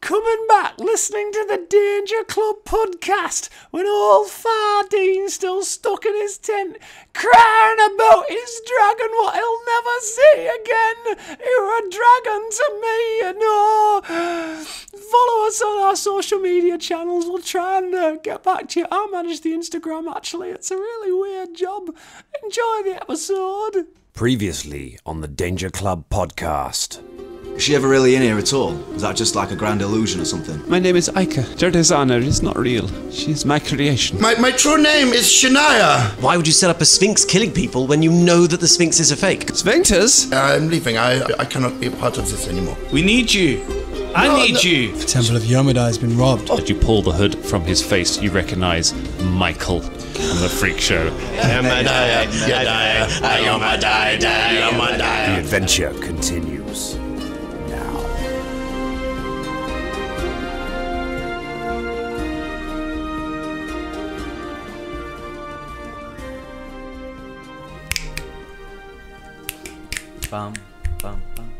coming back, listening to the Danger Club podcast when old Fardene's still stuck in his tent, crying about his dragon what he'll never see again. You're a dragon to me, and follow us on our social media channels. We'll try and get back to you. I manage the Instagram, actually. It's a really weird job. Enjoy the episode. Previously on the Danger Club podcast. Is she ever really in here at all? Is that just like a grand illusion or something? My name is Aika. Jardesana is not real. She is my creation. My true name is Shania. Why would you set up a sphinx killing people when you know that the sphinx is a fake? Sphinxes? I'm leaving. I cannot be a part of this anymore. We need you. I need you. The Temple of Yamada has been robbed. As you pull the hood from his face, you recognise Michael from the freak show. The adventure continues now. Bum, bum, bum.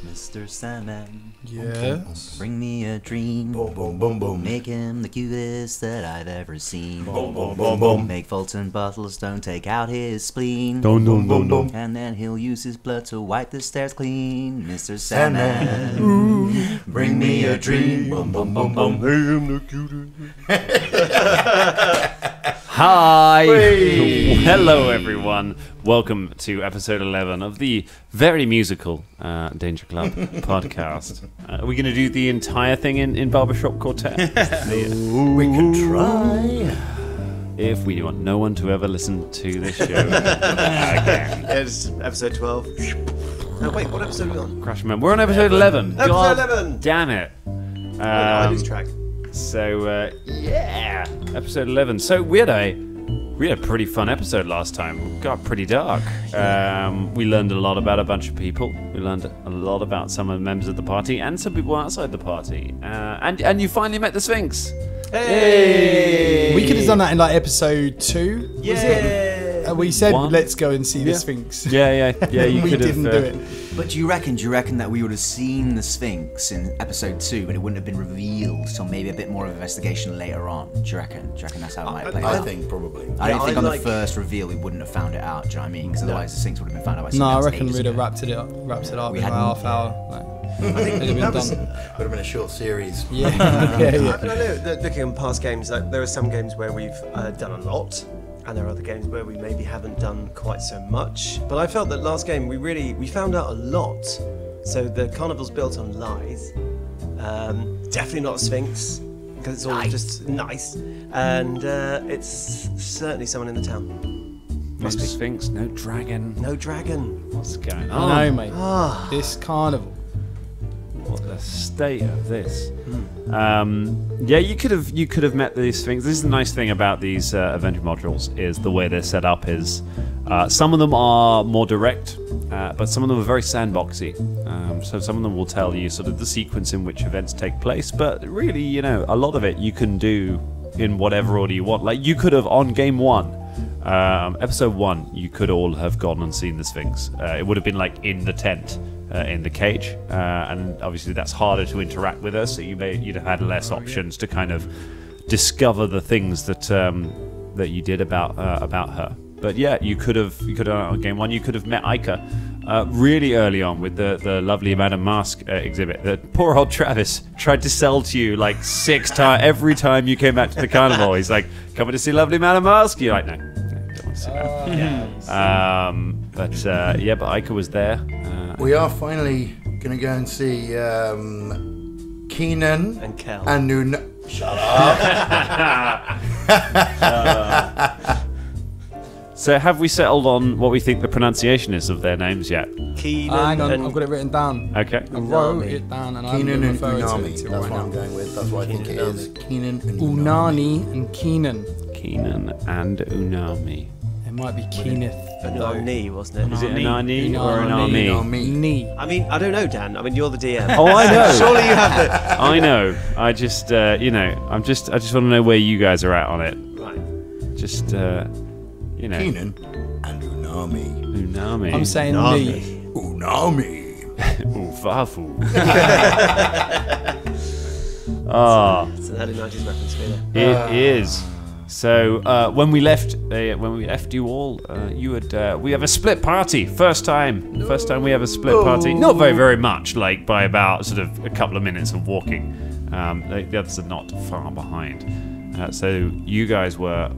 Mr. Sandman. Yes. Bring me a dream. Boom, boom, boom, boom. Make him the cutest that I've ever seen. Boom, boom, boom, boom. Make Folton Buttlestone take out his spleen. Boom, boom, boom, boom. And then he'll use his blood to wipe the stairs clean. Mr. Sandman. Bring me a dream. Boom, boom, boom, boom. Make him the cutest. Hi! Hello, everyone. Welcome to episode 11 of the very musical Danger Club podcast. Are we going to do the entire thing in Barbershop Quartet? We can try. If we want no one to ever listen to this show again. It's episode 12. Oh, wait, what episode are we on? Crash remember. We're on episode 11. Episode God 11. Damn it. I lose track. So, yeah, episode 11. So we had a pretty fun episode last time. It got pretty dark. We learned a lot about a bunch of people. We learned a lot about some of the members of the party and some people outside the party. And you finally met the Sphinx. Hey! We could have done that in like episode 2. Yeah. Was it? We said, One? let's go and see the Yeah. Sphinx. Yeah. You We could have. didn't do it. But do you reckon that we would have seen the Sphinx in episode 2 and it wouldn't have been revealed till maybe a bit more of investigation later on? Do you reckon that's how it might play I out? think probably. I don't think on like- the first reveal we wouldn't have found it out, do you know what I mean? Because otherwise the Sphinx would have been found out by No, someone I else reckon ages we'd have ago. wrapped it up We in hadn't- half hour. Like, I think it'd have been done. Would have been a short series. Yeah. I know that looking on past games, like, there are some games where we've done a lot, and there are other games where we maybe haven't done quite so much. But I felt that last game we found out a lot. So the carnival's built on lies. Definitely not a Sphinx, because it's all just nice. And it's certainly someone in the town. No Sphinx, no dragon. No dragon. What's going I on? know, mate. This carnival. What the state of this? Yeah, you could have met these things. This is the nice thing about these adventure modules is the way they're set up. Is some of them are more direct, but some of them are very sandboxy. So some of them will tell you sort of the sequence in which events take place. But really, a lot of it you can do in whatever order you want. Like you could have on game 1. Episode 1, you could all have gone and seen the Sphinx. It would have been like in the tent, in the cage, and obviously that's harder to interact with her. So you'd have had less options to kind of discover the things that that you did about her. But yeah, you could have on game 1, you could have met Aika really early on with the lovely Madame Mask exhibit that poor old Travis tried to sell to you like 6 times every time you came back to the carnival. He's like, coming to see lovely Madame Mask? You're like, no, don't want to see that. But Aika was there. We are finally going to go and see Keenan And Kel. and Nuna. Shut up. So have we settled on what we think the pronunciation is of their names yet? Keenan Hang on, and I've got it written down. Okay. I wrote it down and I'm Keenan and referring to Unami. it to That's right what I'm now. going with. That's what I think it is. Keenan and Unani and Keenan. Keenan and Unami. It might be Keeneth. Anani, wasn't it? Is it an Ani or an Ami? Ni. I mean, I don't know, Dan. I mean, you're the DM. Oh, I know. Surely you have the... I know. I just, I just want to know where you guys are at on it. Right. Just, Keenan and Unami. Unami. I'm saying Unami. Ufafu. Ah, It's an early 90s reference for you there. it is. So when we left you all, you had we have a split party. First time we have a split party. Not very much, like by about sort of a couple of minutes of walking. The others are not far behind. So you guys were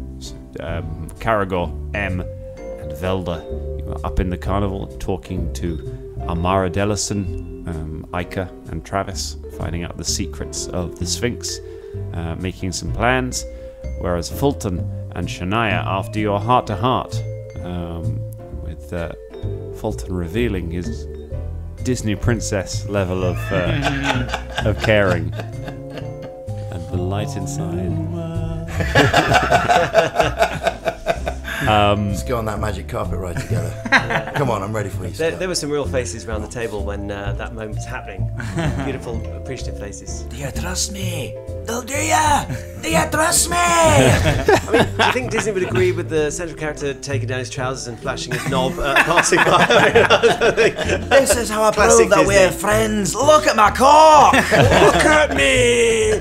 Caragor, M, and Velda. You were up in the carnival talking to Amara Dellison, Ica, and Travis, finding out the secrets of the Sphinx, making some plans. Whereas Folton and Shania, after your heart-to-heart, with Folton revealing his Disney princess level of caring and the light inside. Let's go on that magic carpet ride together. Come on, I'm ready for you. There were some real faces around the table when that moment was happening. Beautiful, appreciative faces. Do you trust me? Do you? Do you trust me? I mean, do you think Disney would agree with the central character taking down his trousers and flashing his knob passing by? This is how I Classic prove that we're Disney. friends. Look at my cock. Look at me!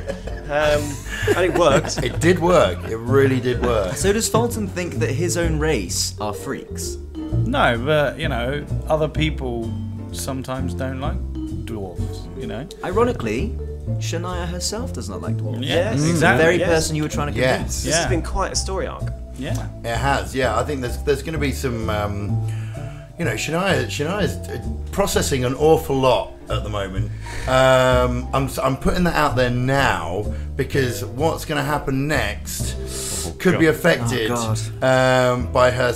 And it worked. It did work. It really did work. So does Folton think that his own race are freaks? No, but other people sometimes don't like dwarves. Ironically, Shania herself does not like dwarves. Yes. The Exactly. very Yes. person you were trying to convince. This has been quite a story arc. Yeah. It has, yeah. I think there's going to be some, Shania's processing an awful lot at the moment. I'm putting that out there now because what's going to happen next could be affected by her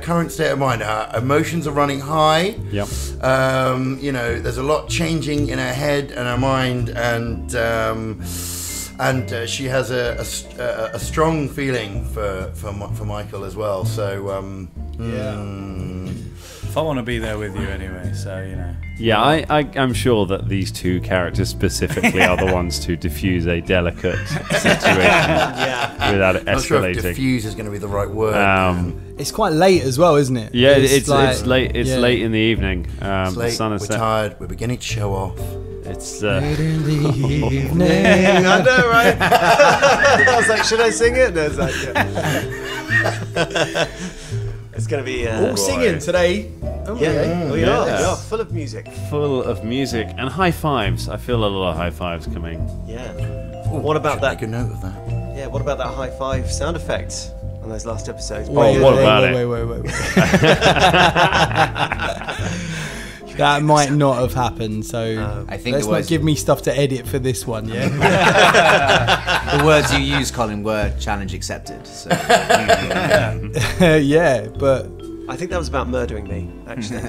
current state of mind. Her emotions are running high. Yep. There's a lot changing in her head and her mind, and she has a strong feeling for Michael as well. So If I want to be there with you anyway, so Yeah, I'm sure that these two characters specifically are the ones to diffuse a delicate situation without it I'm not sure if escalating. diffuse is going to be the right word. It's quite late as well, isn't it? Yeah, it's like- late. It's yeah. late in the evening. It's The late, sun we're is set. tired, we're beginning to show off. It's Late in the evening. I know, right? I was like, should I sing it? No, it's like, it's going to be... All singing today. Oh, Yeah, we are. Yes. We are full of music. full of music and high fives. I feel a lot of high fives coming. Yeah. What about Should that? make a note of that. Yeah. What about that high five sound effect on those last episodes? What about it? Wait. That might not have happened, so I think let's the not words, give me stuff to edit for this one, yeah? the words you used, Colin, were challenge accepted. So. Yeah, but... I think that was about murdering me, actually.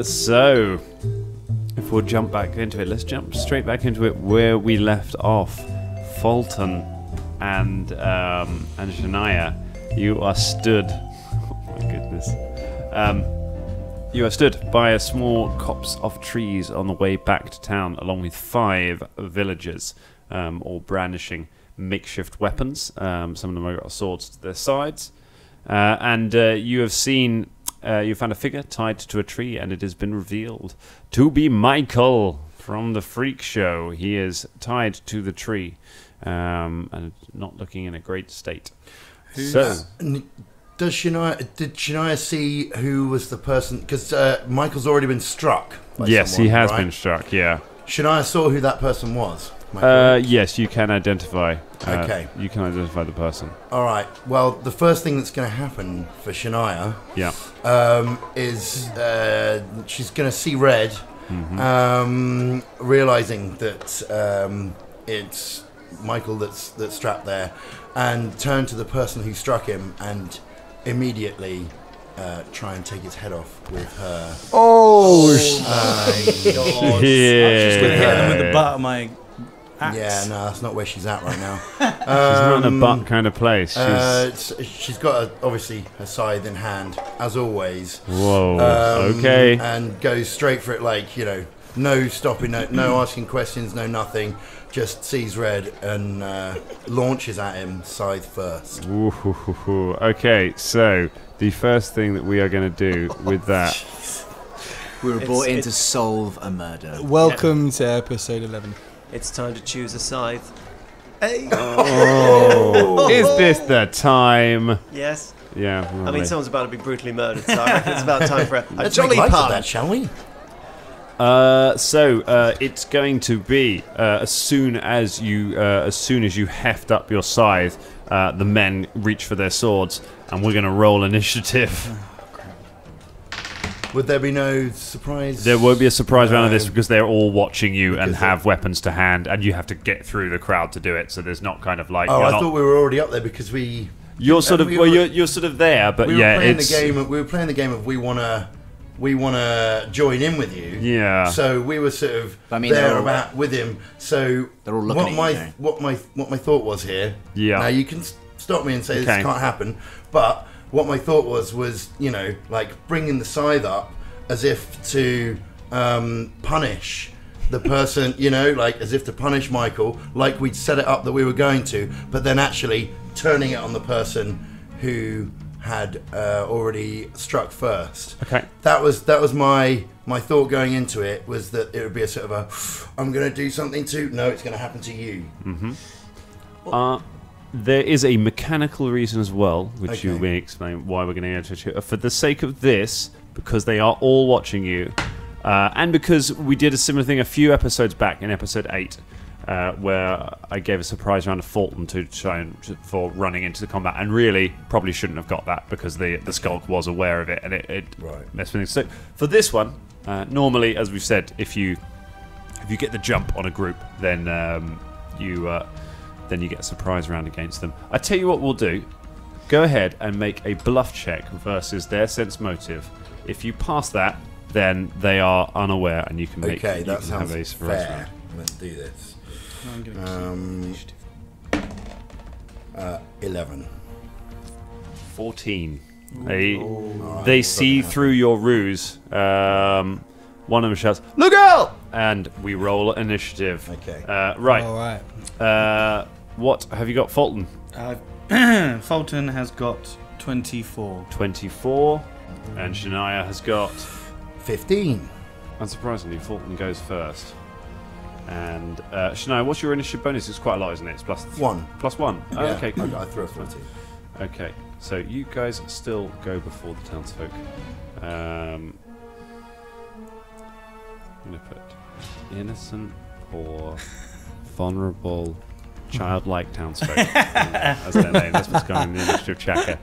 So if we'll jump back into it, let's jump straight back into it where we left off. Folton and Shania, you are stood. Oh my goodness. You are stood by a small copse of trees on the way back to town, along with 5 villagers, all brandishing makeshift weapons. Some of them have got swords to their sides, and you have seen. You found a figure tied to a tree, and it has been revealed to be Michael from the Freak Show. He is tied to the tree, and not looking in a great state. Did Shania see who was the person? Because Michael's already been struck. By Yes, someone, he has right? been struck. Yeah. Shania saw who that person was. Michael. Yes, you can identify. Okay. You can identify the person. All right. Well, the first thing that's going to happen for Shania Yeah. is she's going to see red, realizing that it's Michael that's strapped there, and turn to the person who struck him and immediately try and take his head off with her. Oh, just gonna hit them with the butt of my axe. Yeah, no, that's not where she's at right now. She's not in a butt kind of place. She's got obviously her scythe in hand, as always. Whoa. Okay. And goes straight for it, like, no stopping, no asking questions, no nothing. Just sees red and launches at him, scythe first. Ooh. Okay, so the first thing that we are going to do with that We were brought in to solve a murder. Welcome to episode 11. It's time to choose a scythe. Hey. Oh, is this the time? Yes. Yeah. I mean, someone's about to be brutally murdered, so I reckon it's about time for a Let's jolly make light of pun. that, shall we? So it's going to be as soon as you heft up your scythe, the men reach for their swords, and we're going to roll initiative. Would there be no surprise? There won't be a surprise round of this because they're all watching you and Because have weapons to hand, and you have to get through the crowd to do it. So there's not kind of like. Oh, I thought we were already up there because we. You're sort of you're sort of there, but We yeah, were playing it's the game. We were playing the game of we wanna join in with you. Yeah. So we were sort of I mean, there they're all- about with him. So They're all looking what at you, my what my thought was here. Yeah. Now you can stop me and say Okay. this can't happen, but what my thought was like bringing the scythe up as if to punish the person, like as if to punish Michael, like we'd set it up that we were going to, but then actually turning it on the person who had already struck first. Okay. That was my thought going into it, was that it would be a sort of a, I'm going to do something to, no, it's going to happen to you. There is a mechanical reason as well, which you Okay. may explain why we're going to enter. For the sake of this, because they are all watching you, and because we did a similar thing a few episodes back in episode 8, where I gave a surprise round of Folton to try for running into the combat, and really probably shouldn't have got that because the skulk was aware of it, and it Right. messed with things. So for this one, normally, as we've said, if you get the jump on a group, then you get a surprise round against them. I tell you what we'll do. Go ahead and make a bluff check versus their sense motive. If you pass that, then they are unaware, and you can make Okay, you that can have sounds a surprise fair. round. Let's do this. I'm gonna keep 11. 14. They see through your ruse. One of them shouts, "Look out!" and we roll initiative. Okay. Right. All right. What have you got, Folton? Folton has got 24. 24. And Shania has got. 15. Unsurprisingly, Folton goes first. And Shania, what's your initiative bonus? It's quite a lot, isn't it? It's plus 1. plus 1. Oh, Yeah, okay, cool. I threw a 14. Okay, so you guys still go before the townsfolk. I'm going to put innocent, poor, vulnerable, childlike townsfolk as their name. That's what's going on in the initiative tracker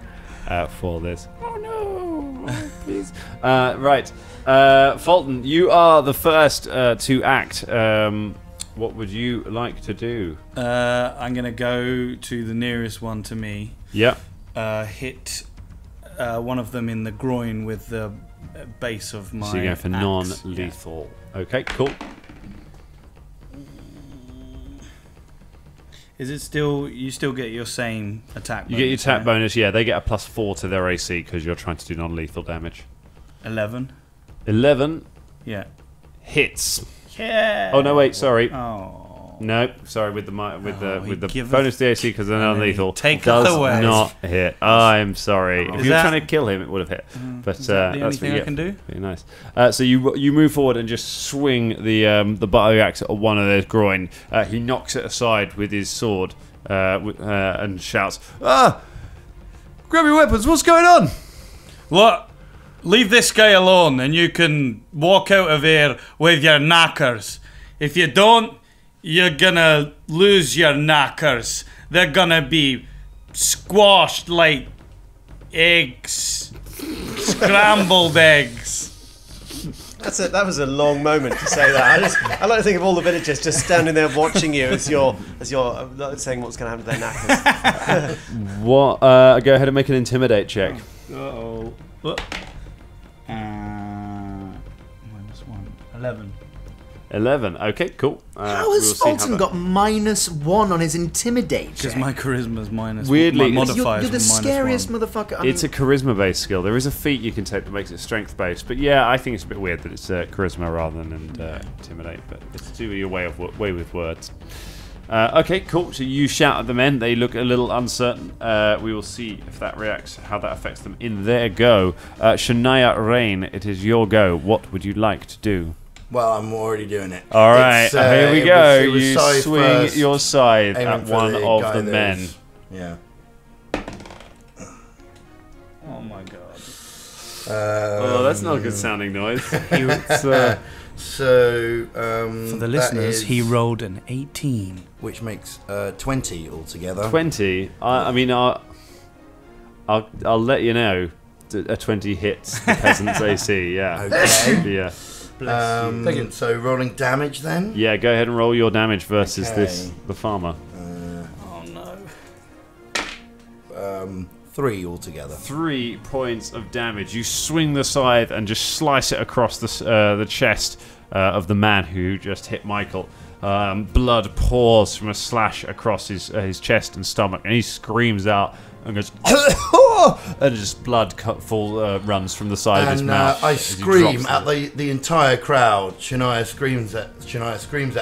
for this. Oh no! Oh, please. Right. Folton, you are the first to act. What would you like to do? I'm going to go to the nearest one to me. Yep. Hit one of them in the groin with the base of my So you're going for axe. non-lethal. Okay, cool. Is it still... You still get your same attack You get your bonus, attack right? bonus, yeah. They get a plus 4 to their AC because you're trying to do non-lethal damage. 11. 11 Yeah. hits. Yeah. Oh no, wait, sorry. Oh. No, sorry, with the he giveth- bonus to the AC because they're and then he non-lethal. taketh Does away. not hit. I'm sorry. If Is you were that- trying to kill him, it would have hit. But Is that the only that's thing what you I can do? Very nice. So you move forward and just swing the butt of your axe at one of their groin. He knocks it aside with his sword and shouts, "Ah! Grab your weapons! What's going on?" Look, leave this guy alone and you can walk out of here with your knackers. If you don't, you're gonna lose your knackers. They're gonna be squashed like eggs. Scrambled eggs. That was a long moment to say that. I like to think of all the villagers just standing there watching you as you're saying what's going to happen to their knackers. What? Go ahead and make an intimidate check. Uh-oh. -1. 11. 11. Okay, cool. How has Folton got -1 on his intimidate Because check? my charisma's minus... Weirdly, my it's- modifiers You're the are scariest -1. motherfucker. I mean, It's a charisma-based skill. There is a feat you can take that makes it strength-based, but yeah, I think it's a bit weird that it's charisma rather than intimidate. But it's to do with your way with words. Okay, cool. So you shout at the men. They look a little uncertain. We will see if that reacts, how that affects them in their go. Shania Rain, it is your go. What would you like to do? Well, I'm already doing it. All right, here we go. You scythe swing first, your scythe aiming at for one of guy the that men. is- Yeah. Oh my god. Oh, that's not a good sounding noise. For For the listeners, he rolled an 18. which makes 20 altogether. 20. I mean, I'll let you know. A 20 hits the peasant's AC. Yeah. Okay. Yeah. So rolling damage then. Yeah. Go ahead and roll your damage versus Okay. the farmer. Oh no. 3 altogether. 3 points of damage. You swing the scythe and just slice it across the chest of the man who just hit Michael. Blood pours from a slash across his chest and stomach, and he screams out and goes, and just blood runs from the side of his mouth. I as he scream drops at them. the entire crowd. Shania screams at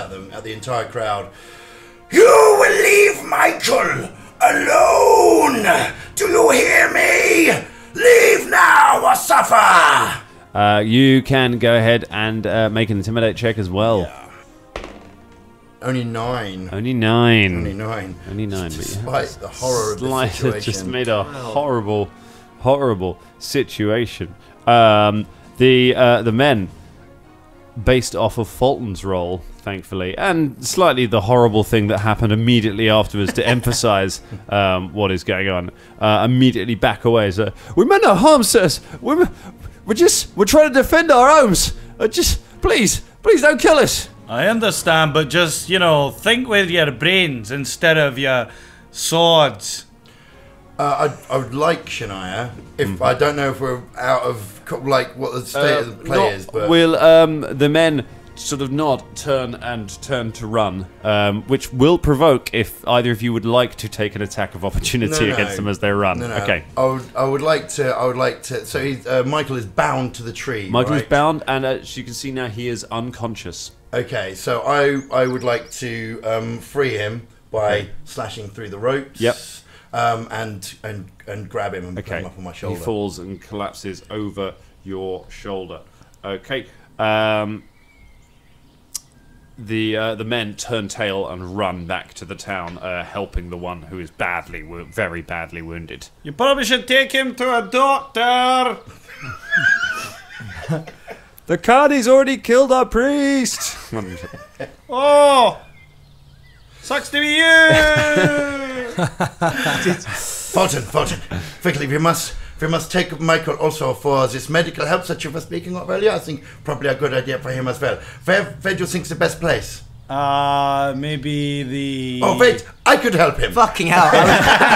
them, at the entire crowd. You will leave Michael alone. Do you hear me? Leave now or suffer. You can go ahead and make an intimidate check as well. Yeah. Only 9. Only 9. Only 9. Only 9. Despite the horror of the situation. Just made a horrible, horrible situation. The men, based off of Folton's role, thankfully, and slightly the horrible thing that happened immediately afterwards to emphasise what is going on, immediately back away. So, we meant no harm, sirs. We're trying to defend our homes. Please don't kill us. I understand, but just, think with your brains instead of your swords. I would like Shania. If I don't know if we're out of what the state of the play is, but will the men sort of nod, turn to run, which will provoke if either of you would like to take an attack of opportunity against them as they run. No. Okay. I would like to. So Michael is bound to the tree. Michael is right? bound, and as you can see now, he is unconscious. Okay, so I would like to free him by slashing through the ropes. Yep. And grab him and put him up on my shoulder. He falls and collapses over your shoulder. Okay. The men turn tail and run back to the town, helping the one who is very badly wounded. You probably should take him to a doctor. The Cardi's already killed our priest. Oh, sucks to be you. Folton, quickly, we must take Michael also for this medical help that you were speaking of earlier. I think probably a good idea for him as well. Where do you think is the best place? Maybe the... Oh, wait, I could help him. Fucking hell. I was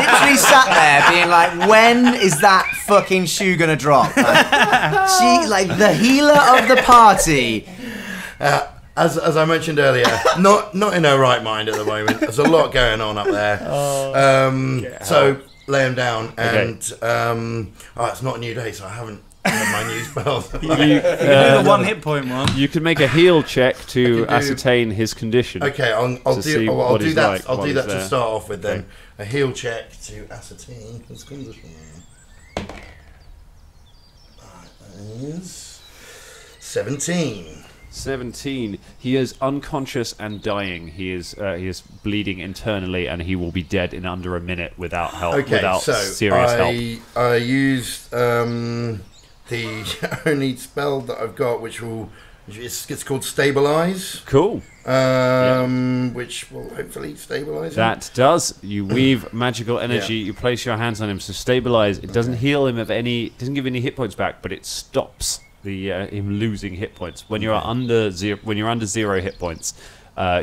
literally sat there being like, when is that fucking shoe gonna drop? Like the healer of the party. As I mentioned earlier, not in her right mind at the moment. There's a lot going on up there. So lay him down, and it's not a new day, so I haven't had my new spells. the 1 hit point one. You can make a heal check to ascertain his condition. Okay, I'll do that. I'll do that to start off with then. A heal check to ascertain his condition. That is 17. 17. He is unconscious and dying. He is bleeding internally, and he will be dead in under a minute without help. Okay, without so serious help. I used the only spell that I've got, it's called Stabilize. Cool. Which will hopefully stabilize him. That does. You weave magical energy. You place your hands on him. So stabilize. It doesn't heal him of any. Doesn't give any hit points back, but it stops him losing hit points. When you're under 0 hit points,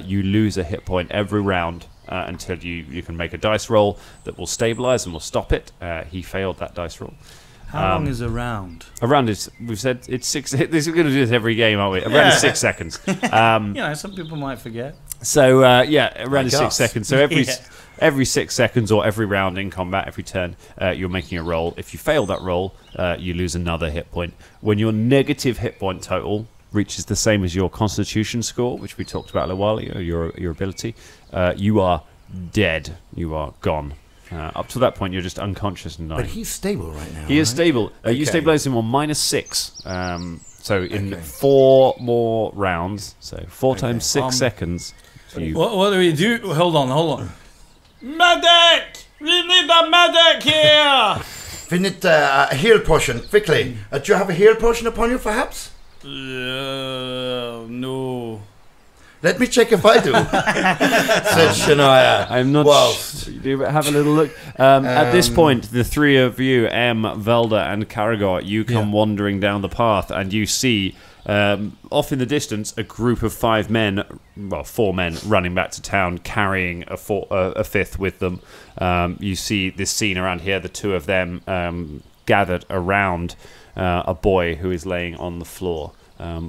you lose a hit point every round until you can make a dice roll that will stabilize and will stop it. He failed that dice roll. How long is a round? A round is, we've said, it's 6. We're going to do this every game, aren't we? A round is 6 seconds. Some people might forget. So, a round is 6 seconds. So every 6 seconds or every round in combat, every turn, you're making a roll. If you fail that roll, you lose another hit point. When your negative hit point total reaches the same as your Constitution score, which we talked about a little while ago, your ability, you are dead. You are gone. Up to that point, you're just unconscious and dying. But he's stable right now. He is stable. You stabilize him on -6. So in 4 more rounds, so 4 times 6 seconds. What do we do? Hold on. Medic! We need a medic here! We need a heal potion, quickly. Do you have a heal potion upon you, perhaps? No. Let me check if I do, said Shania. I'm not sure. Have a little look. At this point, the three of you, Velda, and Caragor, you come wandering down the path, and you see, off in the distance, a group of 4 men running back to town, carrying a fifth with them. You see this scene around here, the 2 of them gathered around a boy who is laying on the floor.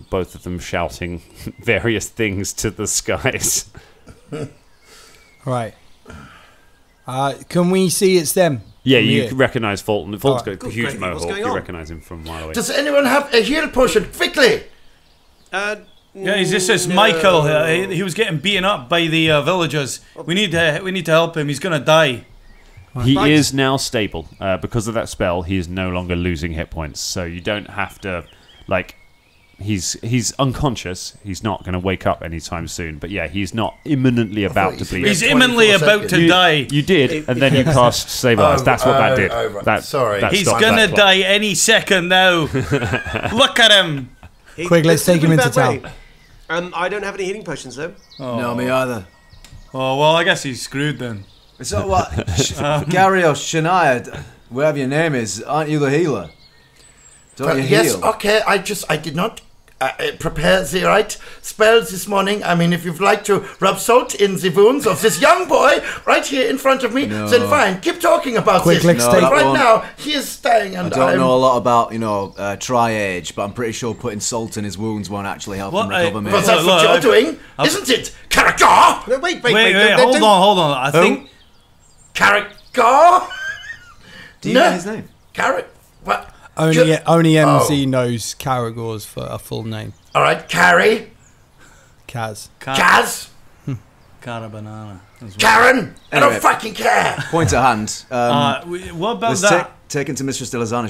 Both of them shouting various things to the skies. Right. Can we see it's them? Yeah, you can recognise Folton. Folton's got a huge What's mohawk. going You on? recognise him from a mile away. Does anyone have a heal potion, quickly? Yeah, this is Michael. He was getting beaten up by the villagers. We need to help him. He's gonna die. He is now stable. Because of that spell, he is no longer losing hit points. So you don't have to, he's unconscious. He's not going to wake up anytime soon. But yeah, he's not imminently about to bleed. He's imminently about to die. You did, and then you cast Save Eyes. That's what that did. Right. Sorry. He's gonna die any second now. Look at him. Quick, let's take him into town. I don't have any healing potions though. No, me either. Oh well, I guess he's screwed then. So what? Gary or Shania, whatever your name is, aren't you the healer? Don't you heal? Yes, okay, I did not prepare the right spells this morning. I mean, if you'd like to rub salt in the wounds of this young boy right here in front of me, then fine, keep talking about Quick, this. let's take right now, he is dying and I don't know a lot about, tri-age, but I'm pretty sure putting salt in his wounds won't actually help him recover, mate. But that's what you're doing, isn't it? Character! No, wait. Hold on. I think Character? Do you know his name? What? Only MZ knows Caragor's for a full name. All right, Carrie. Kaz. Kaz. Carabanana. Karen. I Anyway. don't fucking care. Point at hand. What about Let's that? take him to Mistress Delazana.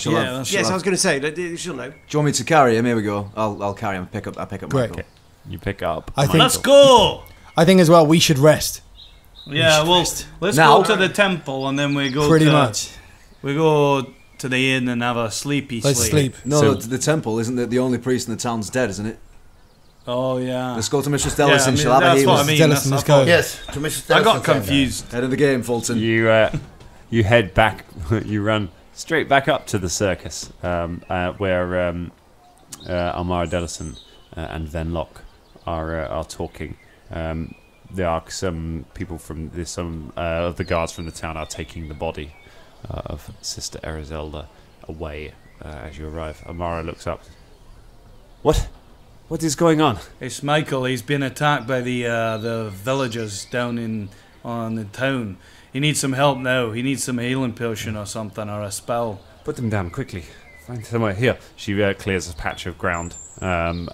Yes, I was going to say, she'll know. Do you want me to carry him? Here we go. I'll carry him. I'll pick up Great. Michael. You pick up. Let's go. I think as well we should rest. Yeah, well, let's Now- go to the temple and then we go. Pretty much. We go to the inn and have a sleepy Let's sleep. No, the temple isn't the only priest in the town's dead, isn't it? Oh yeah. Let's go to Mistress Delazana. I mean, She'll have a that's healer. what I mean. Let's go. Yes, to Mrs. I got Delson's confused. Head of the game, Folton. You head back. You run straight back up to the circus, where Almara Delison and Venlock are talking. There are some people from some of the guards from the town are taking the body of Sister Erizelda away as you arrive. Amara looks up. What is going on? It's Michael. He's been attacked by the villagers down on the town. He needs some help now. He needs some healing potion or something, or a spell. Put them down quickly. Find somewhere here. She clears a patch of ground and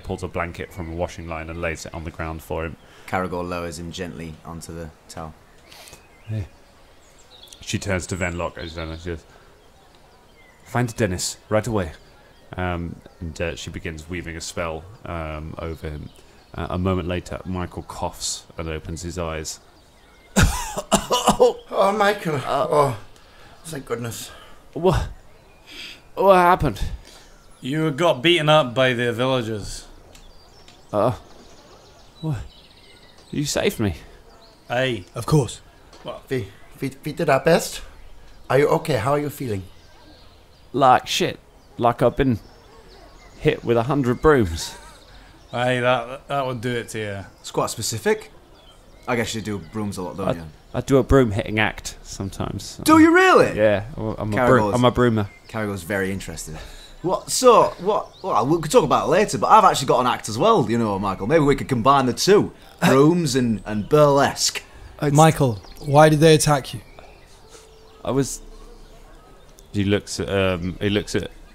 pulls a blanket from a washing line and lays it on the ground for him. Caragor lowers him gently onto the towel. Hey. She turns to Venlock as she goes, "Find Dennis right away." And she begins weaving a spell over him. A moment later, Michael coughs and opens his eyes. Oh, Michael. Thank goodness. What happened? You got beaten up by the villagers. What? You saved me. Aye. Of course. We did our best. Are you okay? How are you feeling? Like shit. Like I've been hit with 100 brooms. Aye, that would do it to you. It's quite specific. I guess you do brooms a lot, don't you? I do a broom hitting act sometimes. Do you really? Yeah, I'm a broomer. Caragor's very interested. Well, we could talk about it later, but I've actually got an act as well, Michael. Maybe we could combine the two. Brooms and burlesque. Michael, why did they attack you? He looks at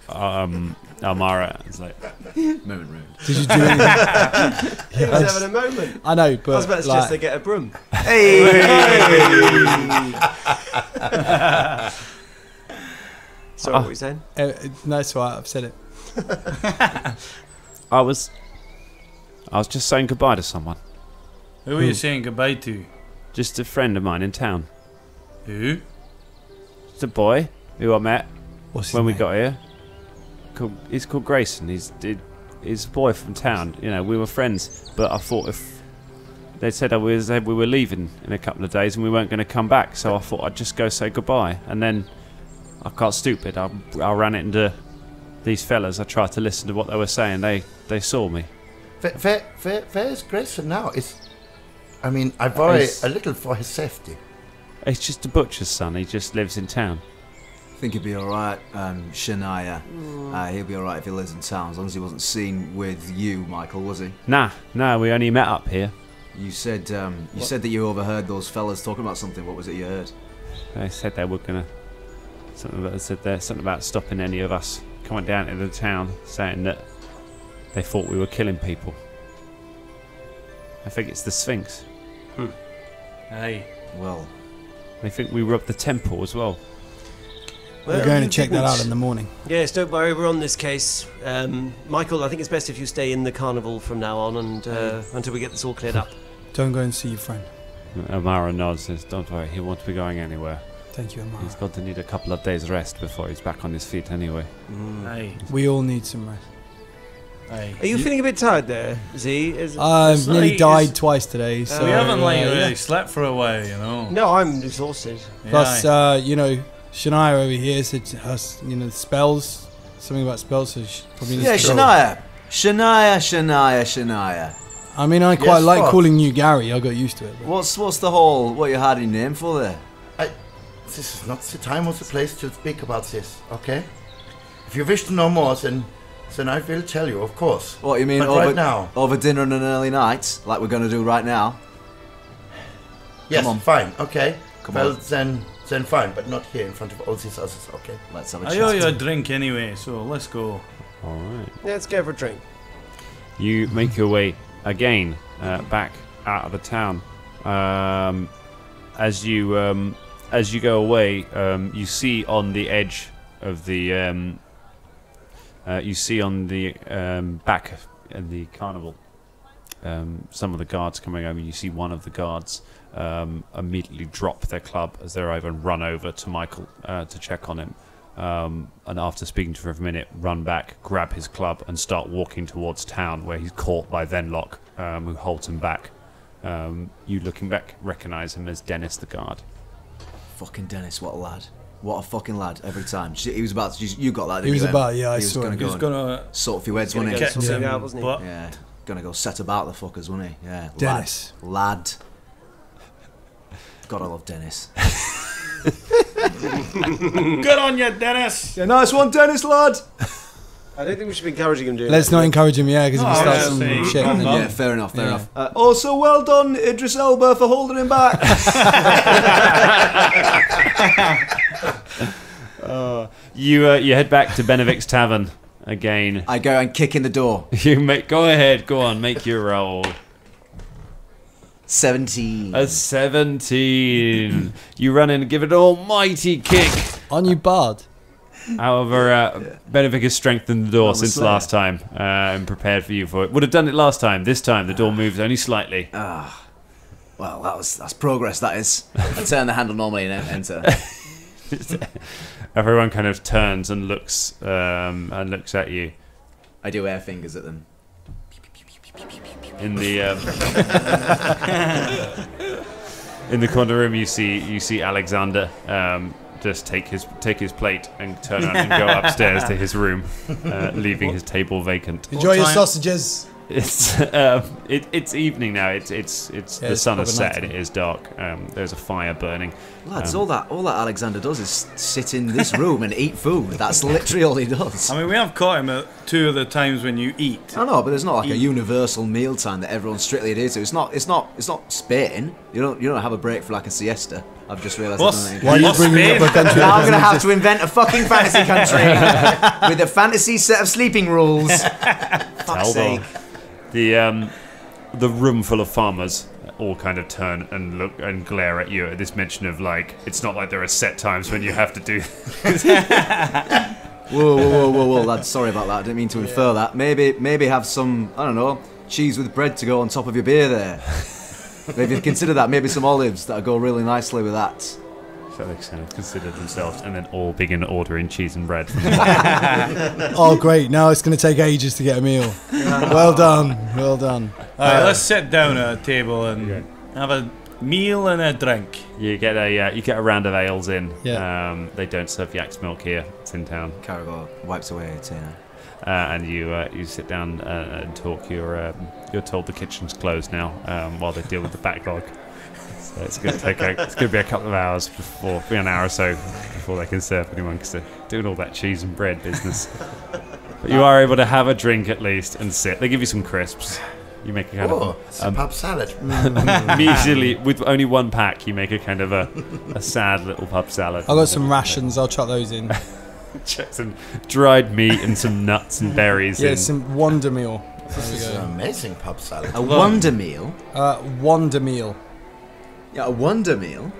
Almara and is like, Moment ruined. Did you do anything? He was having a moment. I know, but I was about to suggest they get a broom. Hey! Sorry, what were you saying? No, it's alright. I've said it. I was just saying goodbye to someone. Who are you saying goodbye to? Just a friend of mine in town. Who? It's a boy who I met when we name? got here. He's called Grayson. He's a boy from town. You know, we were friends, but I thought if they said we were leaving in a couple of days and we weren't going to come back, so I thought I'd just go say goodbye. And then I got stupid. I ran into these fellas. I tried to listen to what they were saying. They saw me. Where's Grayson now? I worry a little for his safety. He's just a butcher's son. He just lives in town. I think he'd be alright, Shania. He'll be alright if he lives in town, as long as he wasn't seen with you, Michael, was he? Nah, we only met up here. You said that you overheard those fellas talking about something. What was it you heard? They said they were gonna something about stopping any of us coming down to the town, saying that they thought we were killing people. I think it's the Sphinx. Aye. Well, They think we robbed the temple as well. We're going to check that out in the morning. Yes, don't worry, we're on this case. Michael, I think it's best if you stay in the carnival from now on and until we get this all cleared up. Don't go and see your friend. Amara nods and says, don't worry, he won't be going anywhere. Thank you, Amara. He's going to need a couple of days rest before he's back on his feet anyway. Aye. We all need some rest. Aye. Are you feeling a bit tired there, Z? I've nearly died twice today, so... we haven't really slept for a while, you know. No, I'm exhausted. Plus, Shania over here said, spells, something about spells, so she probably needs to go. Shania. I mean, I quite like calling you Gary. I got used to it. But. What's the whole, what you had your name for there? This is not the time or the place to speak about this, okay? If you wish to know more, then I will tell you, of course. What, you mean over dinner and an early night, like we're going to do right now? Yes, fine, okay. Come on. Then fine, but not here in front of all these others, okay? Let's have a I owe you a drink anyway, so let's go. Alright. Yeah, let's go for a drink. You make your way again back out of the town. As you go away, you see on the edge of the back of the carnival some of the guards coming over. You see one of the guards immediately drop their club as they're over and run over to Michael to check on him. And after speaking to him for a minute, run back, grab his club, and start walking towards town, where he's caught by Venlock, who holds him back. You, looking back, recognise him as Dennis the guard. Fucking Dennis, what a lad. What a fucking lad, every time. He was about to, you got that, He was about, I saw him. He was going to sort a few heads, wasn't he? Get something out, wasn't he? Yeah, gonna go set about the fuckers, wasn't he? Yeah, Dennis. Lad. God, I love Dennis. Good on you, Dennis! Yeah, nice one, Dennis, lad! I don't think we should be encouraging him doing Let's that. not encourage him, because if he starts some shit... Yeah, Then, fair enough. Also, well done, Idris Elba, for holding him back. You head back to Benevic's Tavern again. I go and kick in the door. Go ahead, go on, make your roll. 17. A 17. You run in and give it an almighty kick. Aren't you barred? However, Benevic has strengthened the door since last time and prepared for you for it. Would have done it last time. This time the door moves only slightly. Well, that's progress, that is. I turn the handle normally and enter. Everyone kind of turns and looks at you. I do air fingers at them. In the in the corner room, you see Alexander just take his plate and turn around and go upstairs to his room, leaving his table vacant. Enjoy your sausages. It's evening now. It's the sun has set and it is dark. There's a fire burning. Lads, all that Alexander does is sit in this room and eat food. That's literally all he does. I mean, we have caught him at 2 of the times when you eat. I know, but there's not like a universal mealtime that everyone strictly adheres to. It's not Spain. You don't have a break for like a siesta. I've just realised. Why are you bringing up a country? Now I'm going to have to invent a fucking fantasy country with a fantasy set of sleeping rules. Fuck's sake. The room full of farmers all kind of turn and look and glare at you at this mention of like, it's not like there are set times when you have to do this. Whoa, lads, sorry about that. I didn't mean to infer that. Maybe have some, I don't know, cheese with bread to go on top of your beer there. Maybe consider that. Maybe some olives that go really nicely with that. So they kind of consider themselves and then all begin ordering cheese and bread. Oh, great. Now it's going to take ages to get a meal. Well done. Well done. All right, let's sit down at a table and have a meal and a drink. You get a round of ales in. Yeah. They don't serve yak's milk here. It's in town. Caragor wipes away a tear. And you sit down and talk. You're told the kitchen's closed now while they deal with the backlog. So it's going to be a couple of hours before, an hour or so before they can serve anyone because they're doing all that cheese and bread business. But you are able to have a drink at least and sit. They give you some crisps. You make a kind of pub salad. Usually with only one pack, you make a kind of a sad little pub salad. I've got some rations. I'll chuck those in. Check some dried meat and some nuts and berries. Yeah, some Wonder Meal. This is an amazing pub salad. A Wonder Meal? Wonder Meal. Yeah, a Wonder Meal?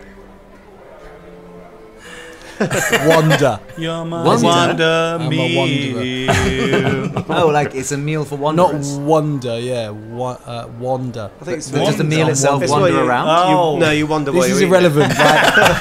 Wonder. You're my Wonder? wonder I'm a meal. Oh, like it's a meal for wanderers? Not wonder, yeah. Wonder. I think it's Does the meal itself It's wander what you- around? No, you wonder This what is you're irrelevant, right?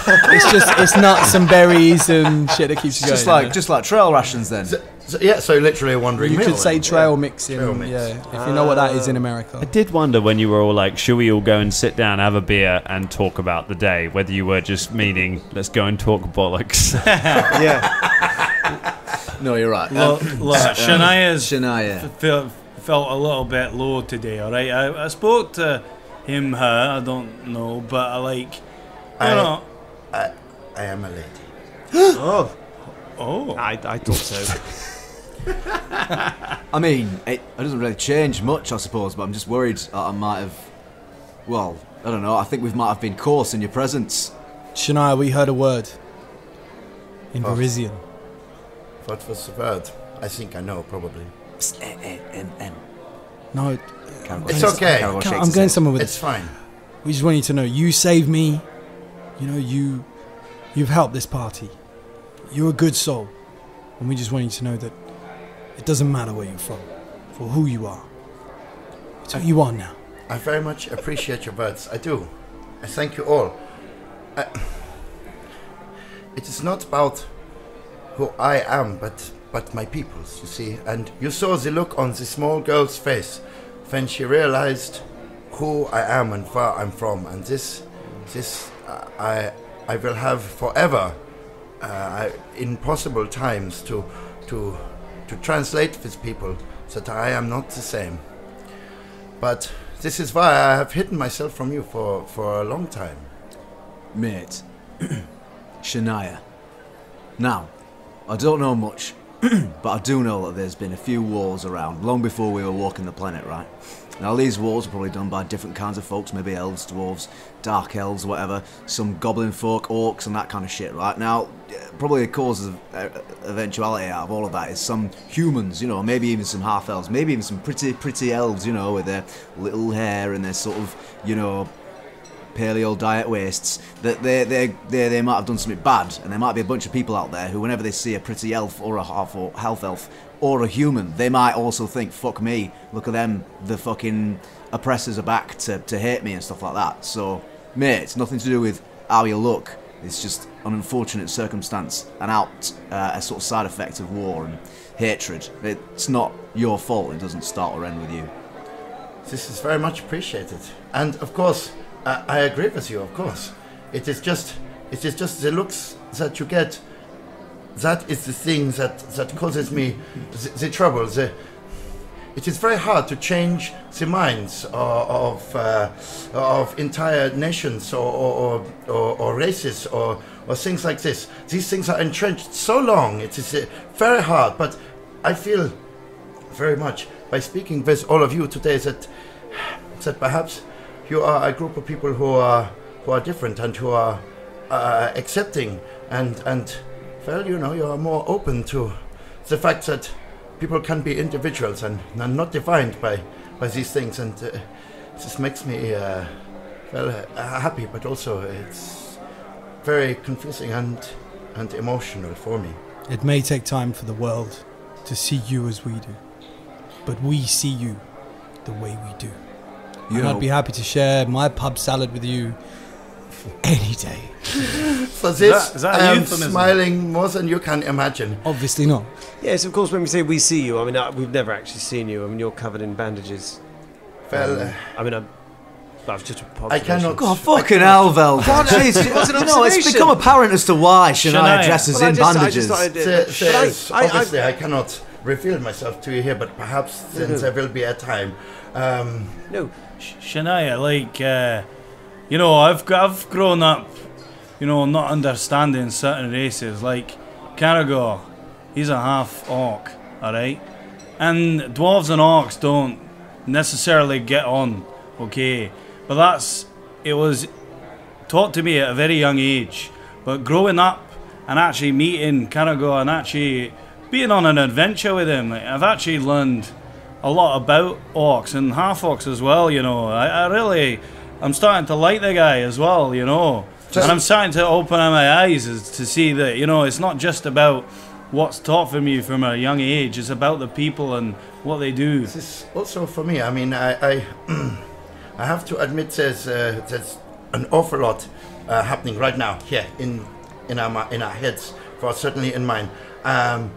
it's nuts and berries and shit that keeps you going. Just like trail rations then. So literally a wandering You meal. could say then. trail mixing, Trail mix. yeah, if you know what that is in America. I did wonder when you were all like, should we all go and sit down, have a beer and talk about the day, whether you were just meaning, let's go and talk bollocks. No, you're right. Shania felt a little bit low today, alright? I spoke to him, her, I don't know, but I am a lady. Oh, I thought so. I mean, it doesn't really change much, I suppose, but I'm just worried that I might have... Well, I don't know, I think we might have been coarse in your presence. Shania, we heard a word. In Parisian. What was the word? I think I know, probably. No, It's okay. I'm going somewhere with It's fine. We just want you to know, you saved me. You know, you've helped this party. You're a good soul. And we just want you to know that it doesn't matter where you're from, for who you are. It's who you are now. I very much appreciate your words. I do. I thank you all. It is not about who I am, but my people's, you see. And you saw the look on the small girl's face when she realized who I am and where I'm from. And this I will have forever. In possible times to translate with people that I am not the same. But this is why I have hidden myself from you for a long time. Mate, Shania. Now, I don't know much, but I do know that there's been a few wars around long before we were walking the planet, right? Now, these wars were probably done by different kinds of folks, maybe elves, dwarves, dark elves, whatever, some goblin folk, orcs, and that kind of shit, right? Now, probably the cause of eventuality out of all of that is some humans, you know, maybe even some half-elves, maybe even some pretty elves, you know, with their little hair and their sort of, you know, paleo diet wastes, that they might have done something bad, and there might be a bunch of people out there who, whenever they see a pretty elf or a half elf or a human, they might also think, fuck me, look at them, the fucking oppressors are back to hate me and stuff like that. So, mate, it's nothing to do with how you look, it's just an unfortunate circumstance, a sort of side effect of war and hatred. It's not your fault it doesn't start or end with you. This is very much appreciated. And of course, I agree with you, of course. It is just the looks that you get. That is the thing that causes me the trouble. It it is very hard to change the minds of entire nations or races or things like this. These things are entrenched so long. It is very hard. But I feel very much by speaking with all of you today that perhaps you are a group of people who are different and who are accepting and well, you know, you are more open to the fact that people can be individuals and not defined by these things, and this makes me happy, but also it's very confusing and emotional for me. It may take time for the world to see you as we do, but we see you the way we do. And I'd be happy to share my pub salad with you any day. For this, I am smiling more than you can imagine. Obviously not. Yes, of course, when we say we see you, I mean, we've never actually seen you. I mean, you're covered in bandages. Well, I mean, I've just... I cannot... God, fucking hell, Vel. It's become apparent as to why Shania dresses in bandages. Obviously, I cannot reveal myself to you here, but perhaps since there will be a time. No, Shania, like, you know, I've grown up, you know, not understanding certain races. Like Caragor, he's a half orc, all right, and dwarves and orcs don't necessarily get on, okay. But it was taught to me at a very young age. But growing up and actually meeting Caragor and actually being on an adventure with him, I've actually learned a lot about orcs and half orcs as well. You know, I'm starting to like the guy as well, you know. And I'm starting to open my eyes to see that, you know, it's not just about what's taught for me from a young age. It's about the people and what they do. This is also for me. I mean, I have to admit there's an awful lot happening right now here in our heads, for certainly in mine. And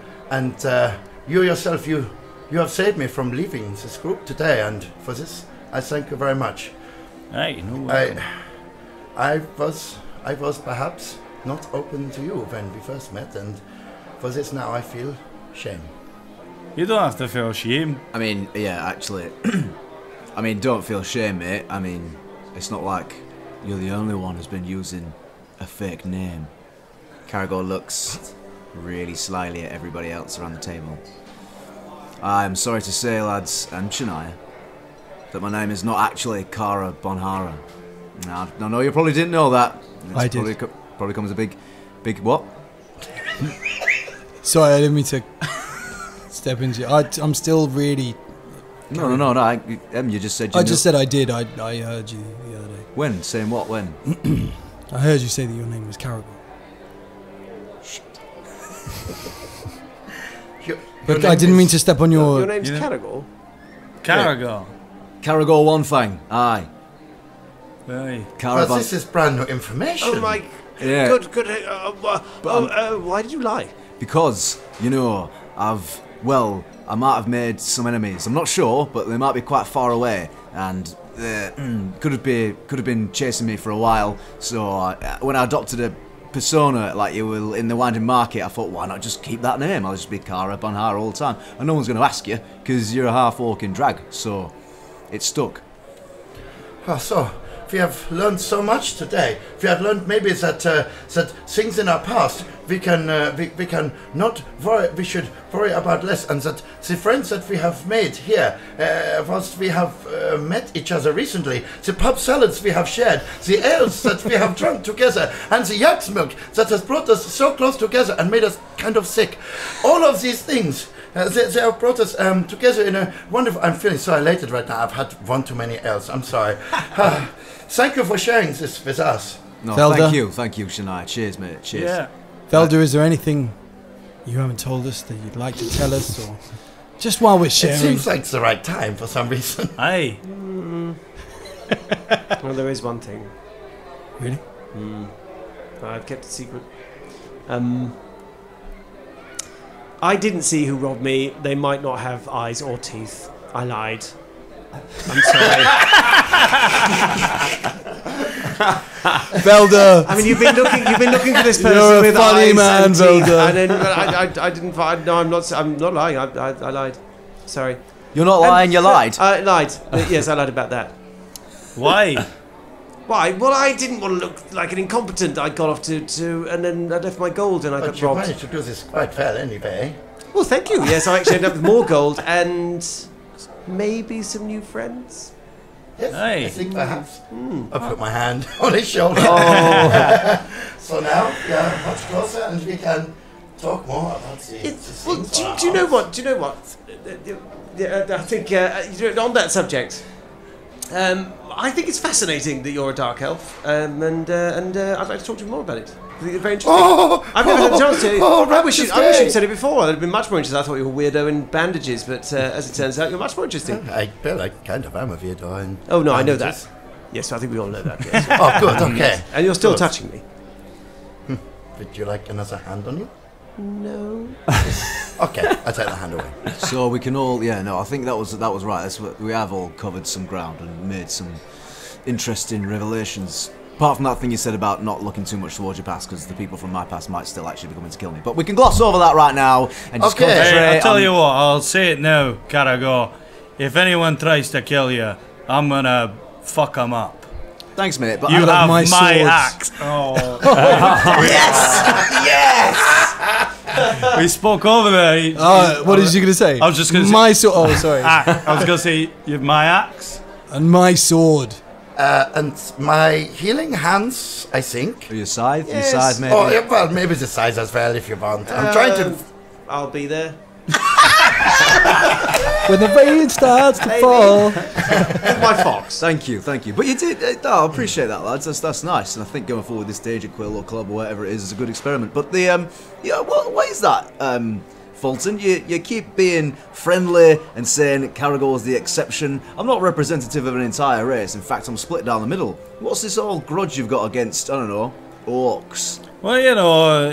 you yourself, you have saved me from leaving this group today, and for this I thank you very much. Hey, no I was perhaps not open to you when we first met, and for this now I feel shame. You don't have to feel shame. I mean, yeah, actually, I mean, don't feel shame, mate. I mean, it's not like you're the only one who's been using a fake name. Caragor looks really slyly at everybody else around the table. I'm sorry to say, lads, and Shania, that my name is not actually Kara Bonhara. No, no, you probably didn't know that. I did. Probably comes a big what? Sorry, I didn't mean to step into you. I'm still really... No. You just said you I just said I did. I heard you the other day. When? Saying what? When? I heard you say that your name was Caragor. But I didn't mean to step on your... Your name's Caragor? Caragor. Caragor One Fang. Aye. Aye. But this is brand new information. Oh my... Yeah. Good. Why did you lie? Because, you know, I might have made some enemies. I'm not sure, but they might be quite far away, and could have been chasing me for a while. So when I adopted a persona like you will in the Winding Market, I thought, why not just keep that name? I'll just be Kara Bonhara all the time, and no one's going to ask you because you're a half orc in drag. So it stuck. So we have learned so much today. We have learned maybe that things in our past we not worry. We should worry about less, and that the friends that we have made here, whilst we have met each other recently, the pub salads we have shared, the ales that we have drunk together, and the yak's milk that has brought us so close together and made us kind of sick. All of these things. They have brought us together in a wonderful... I'm feeling so elated right now. I've had one too many ales. I'm sorry. Thank you for sharing this with us. No, Felder. thank you, Shania. Cheers, mate. Cheers. Yeah. Felder, is there anything you haven't told us that you'd like to tell us, or just while we're sharing? It seems like it's the right time for some reason. Aye. Well, there is one thing. Really? I've kept it secret. I didn't see who robbed me. They might not have eyes or teeth. I lied. I'm sorry. Felder. I mean, you've been looking for this person You're a with funny eyes man, and teeth, Felder. and then I didn't. No, I'm not lying. I lied. Sorry. You're not lying, you lied. I lied. Yes, I lied about that. Why? Why? Well, I didn't want to look like an incompetent. I got off to and then I left my gold and I got But you robbed. managed to do this quite well anyway. Well, thank you. Yes, I actually ended up with more gold and maybe some new friends. Yes, Hey. I think perhaps. I put my hand on his shoulder. So now we are much closer and we can talk more about the Well, do you know what? Do you know what? I think on that subject, I think it's fascinating that you're a dark elf, and I'd like to talk to you more about it. I think it's very interesting. I've never had a chance to. I wish you'd said it before. I'd have been much more interested. I thought you were a weirdo in bandages, but as it turns out, you're much more interesting. I kind of am a weirdo in Oh no, I know bandages. that. Yes, I think we all know that. Yes. Oh, good, okay. And you're still Good. touching me. Would you like another hand on you? No. Okay, I'll take the hand away. So we can all, I think that was right. That's what, we have all covered some ground and made some interesting revelations. Apart from that thing you said about not looking too much towards your past, because the people from my past might still actually be coming to kill me. But we can gloss over that right now and just concentrate. Hey, I'll tell you what. I'll say it now, Caragor. If anyone tries to kill you, I'm gonna fuck them up. Thanks, mate. But You I have my my swords. axe. Oh. yes. We spoke over there. What is you going to say? I was just gonna say- my sword. Oh, sorry. I was gonna say you have my axe. And my sword. And my healing hands, I think. Your scythe, Yes. your scythe, maybe. Oh, yeah, well, maybe the size as well if you want. I'm trying to. I'll be there. When the rain starts to fall. My fox. Thank you. But you did. I appreciate that, lads. That's nice. And I think going forward this stage at Quill or Club or whatever it is a good experiment. But the what is that, Folton? You keep being friendly and saying Caragor's the exception. I'm not representative of an entire race. In fact, I'm split down the middle. What's this old grudge you've got against? I don't know, orcs. Well,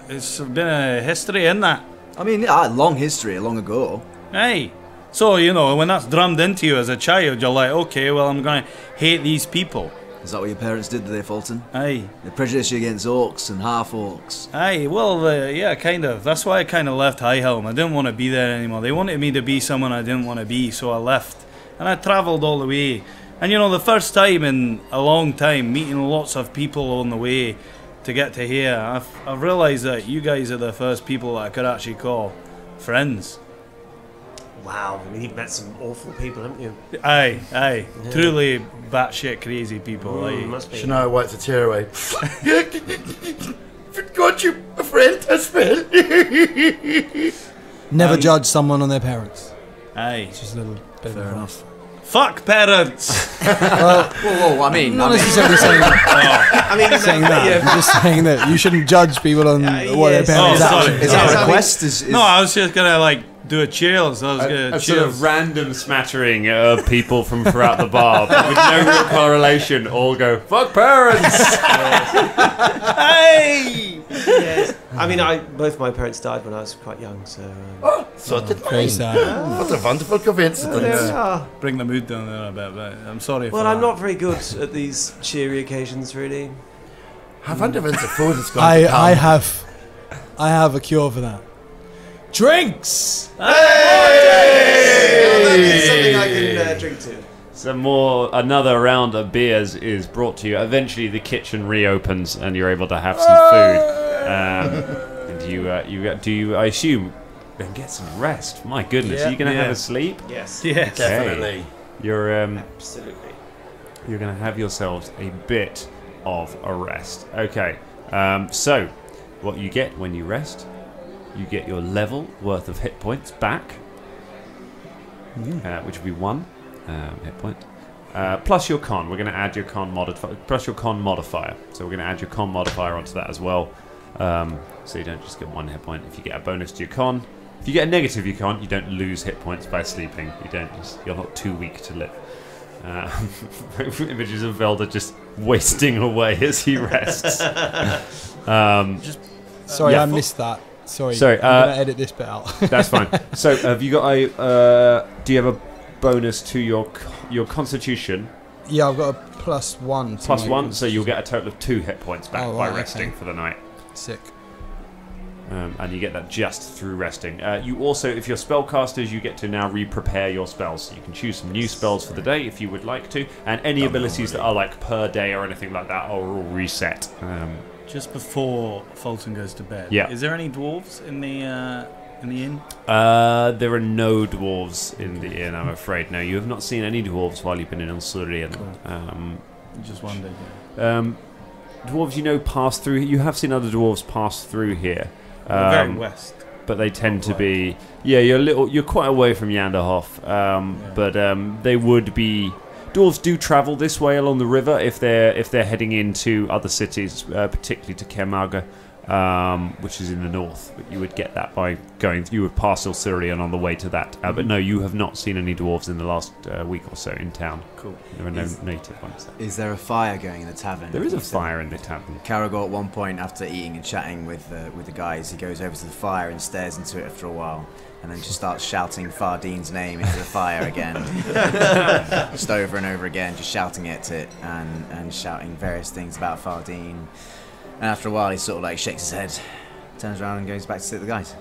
it's been a history in that. I mean, yeah, long history, long ago. Hey, so when that's drummed into you as a child, you're like, okay, well, I'm gonna hate these people. Is that what your parents did today, Folton? Aye. They prejudiced you against orcs and half orcs. Aye, well, yeah, kind of. That's why I kind of left Highhelm. I didn't want to be there anymore. They wanted me to be someone I didn't want to be, so I left. And I travelled all the way. And the first time in a long time, meeting lots of people on the way to get to here, I've realised that you guys are the first people that I could actually call friends. Wow, I mean, you've met some awful people, haven't you? Aye. Truly batshit crazy people. Must be. Shania wipes a tear away. Got you a friend as well. Never judge someone on their parents. Aye. Just a little bit of advice. Fuck parents! Whoa, I mean, Not necessarily saying that. I mean, saying that. I'm just saying that you shouldn't judge people on what their yes. parents Oh, sorry. actually Is that a request? No, I was just gonna do a cheers. I was gonna A sort cheers. of random smattering of people from throughout the bar, but with no real correlation, all go, fuck parents! Hey! yes. I mean, both my parents died when I was quite young, so. So did very mine. sad. What a wonderful coincidence. There we are. Bring the mood down there a bit, but I'm sorry for Well, that. I'm not very good at these cheery occasions, really. I wonder when the food is going to come. I have a cure for that. Drinks! Well, that is something I can drink to. Another round of beers is brought to you. Eventually the kitchen reopens and you're able to have some food. And I assume, then get some rest. My goodness, are you going to have a sleep? Yes. Yes. Okay. Definitely. You're Absolutely. You're going to have yourselves a bit of a rest. Okay, so what you get when you rest, you get your level worth of hit points back, which will be 1 hit point, plus your con. We're going to add your con modifier, plus your con modifier. So we're going to add your con modifier onto that as well. So you don't just get 1 hit point. If you get a bonus to your con, if you get a negative to your con, you don't lose hit points by sleeping. You're not too weak to live. Images of Velda just wasting away as he rests. Sorry, yeah. I missed that. Sorry, Sorry, I'm going to edit this bit out. That's fine. So have you got a... do you have a bonus to your constitution? Yeah, I've got a +1. Plus 1, so you'll get a total of 2 hit points back Oh, by right, resting okay. for the night. Sick. And you get that just through resting. You also, if you're spellcasters, you get to now re-prepare your spells. So you can choose some new spells for the day if you would like to, and any abilities that are like per day or anything like that are all reset. Just before Folton goes to bed, is there any dwarves in the inn? There are no dwarves in the inn, I'm afraid. No, you have not seen any dwarves while you've been in Ansurian. Just wondered. Dwarves, pass through. You have seen other dwarves pass through here. Very west, but they tend to be. Yeah, you're quite away from Yanderhof. But they would be. Dwarves do travel this way along the river if they're heading into other cities, particularly to Kermaga, which is in the north. But you would get that by going. You would pass Ilsurian on the way to that. But no, you have not seen any dwarves in the last week or so in town. Cool. There are no native ones. Is there a fire going in the tavern? There is a fire in the tavern. Caragor, at one point, after eating and chatting with the guys, he goes over to the fire and stares into it for a while, and then just starts shouting Fardine's name into the fire again, just over and over again, just shouting it and shouting various things about Fardine. And after a while, he sort of like shakes his head, turns around, and goes back to sit with the guys.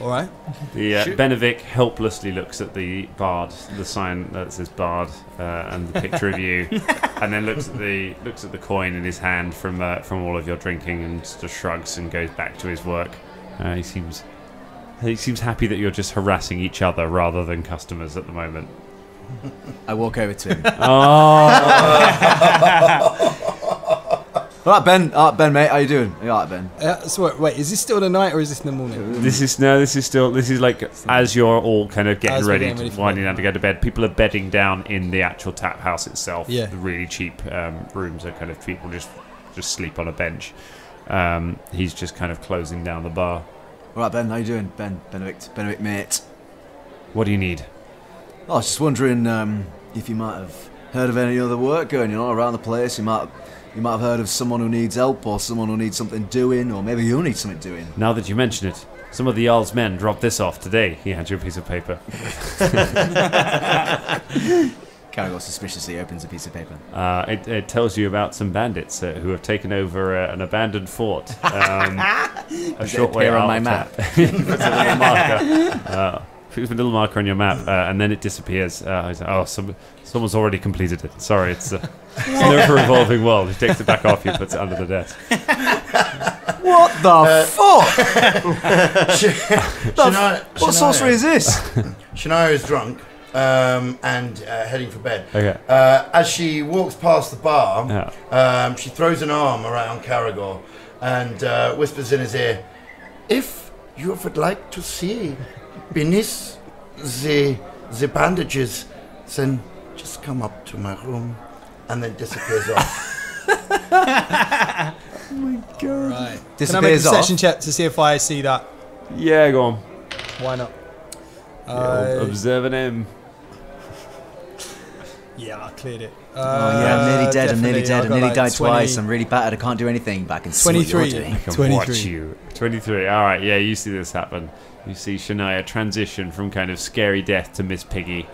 All right. Benevik helplessly looks at the bard, the sign that says bard, and the picture of you, and then looks at the coin in his hand from all of your drinking, and just shrugs and goes back to his work. He seems happy that you're just harassing each other rather than customers at the moment. I walk over to him. All right, Ben. Mate, how you doing? You all right, Ben? So wait, is this still the night or is this in the morning? This is like as you're all kind of getting ready, winding down to go to bed. People are bedding down in the actual tap house itself. Yeah. The really cheap rooms are kind of people just sleep on a bench. He's just kind of closing down the bar. All right, Ben. How you doing? Benedict, mate. What do you need? I was just wondering if you might have heard of any other work going, around the place. You might have heard of someone who needs help, or someone who needs something doing, or maybe you need something doing. Now that you mention it, some of the Jarl's men dropped this off today. He hands you a piece of paper. Caragor suspiciously opens a piece of paper. It tells you about some bandits who have taken over an abandoned fort. A short way on out my map. Puts a little marker. Puts a little marker on your map, and then it disappears. He's like, someone's already completed it. Sorry, it's a never-evolving world. He takes it back off you, puts it under the desk. What the fuck? What sorcery is this? Shania is drunk and heading for bed. Okay. As she walks past the bar, she throws an arm around Caragor and whispers in his ear, "If you would like to see beneath the bandages, then just come up to my room," and then disappears off. Oh my god! Right. Disappears Can I make a perception off? check to see if I see that? Yeah, go on. Why not? Observing him. Yeah, I cleared it. I'm nearly dead. I'm nearly dead. I nearly died 20, twice. I'm really battered. I can't do anything, but I can see what you're 23. doing. I can 23. watch you. 23. All right, yeah, you see this happen. You see Shania transition from kind of scary death to Miss Piggy.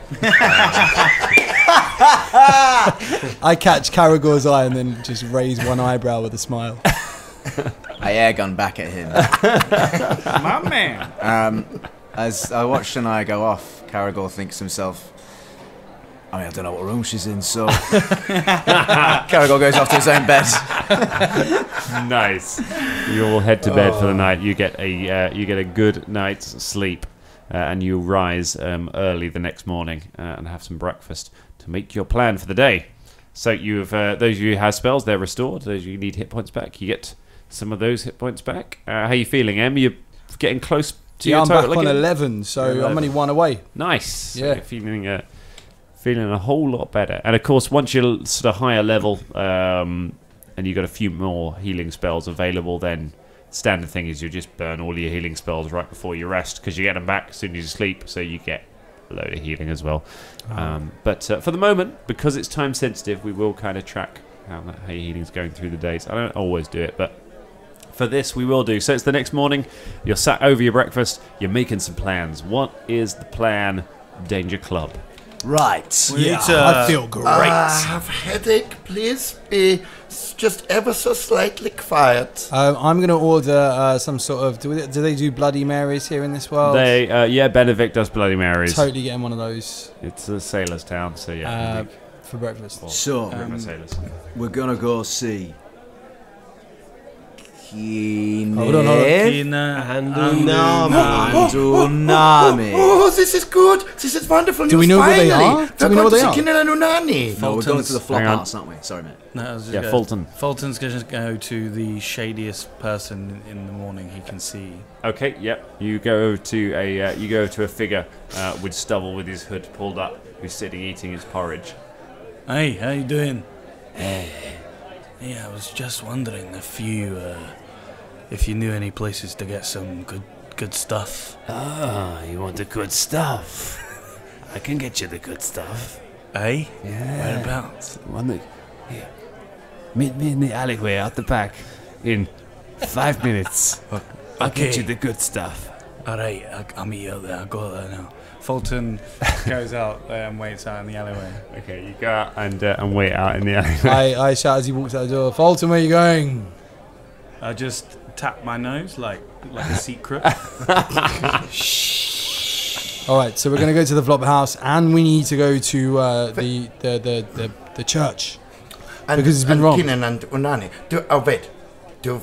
I catch Caragor's eye and then just raise one eyebrow with a smile. I air gun back at him. My man. As I watch Shania go off, Caragor thinks to himself, I don't know what room she's in, so... Caragor goes off to his own bed. Nice. You all head to bed for the night. You get a good night's sleep, and you rise early the next morning and have some breakfast to make your plan for the day. So you've those of you who have spells, they're restored. Those of you who need hit points back, you get some of those hit points back. How are you feeling, Em? You're getting close to your I'm total back on again? 11, so 11. I'm only one away. Nice. Yeah. So you're feeling a whole lot better. And of course, once you're sort of higher level, and you've got a few more healing spells available, then standard thing is you just burn all your healing spells right before you rest, because you get them back as soon as you sleep, so you get a load of healing as well. But for the moment, because it's time sensitive, we will kind of track how your healing's going through the days. I don't always do it, but for this we will do. So it's the next morning, you're sat over your breakfast, you're making some plans. What is the plan, Danger Club? Right. I feel great. I have a headache. Please be just ever so slightly quiet. I'm going to order some sort of... Do they do Bloody Marys here in this world? Benedict does Bloody Marys. Totally getting one of those. It's a sailor's town, so yeah. For breakfast. So, we're going to go see... Hold on. Andunami. Oh, this is good. This is wonderful. Do we know what they are? Do we know what they are? No, we're going to the flop house, aren't we? Sorry, mate. No, Folton. Fulton's going to go to the shadiest person in the morning he can see. Okay, yep. You go to a figure with stubble with his hood pulled up, who's sitting eating his porridge. Hey, how you doing? Yeah, I was just wondering if you knew any places to get some good stuff. Ah, you want the good stuff? I can get you the good stuff. Eh? Yeah. Whereabouts? Here. Meet me in the alleyway out the back in 5 minutes. I'll get you the good stuff. Alright, I'll meet you out there. I'll go there now. Fulton goes out there and waits out in the alleyway. Okay, you go out and wait out in the alleyway. I shout as he walks out the door, Folton, where are you going? I just tap my nose like a secret. Alright, so we're going to go to the flop house and we need to go to the church. Because it's been wrong. Do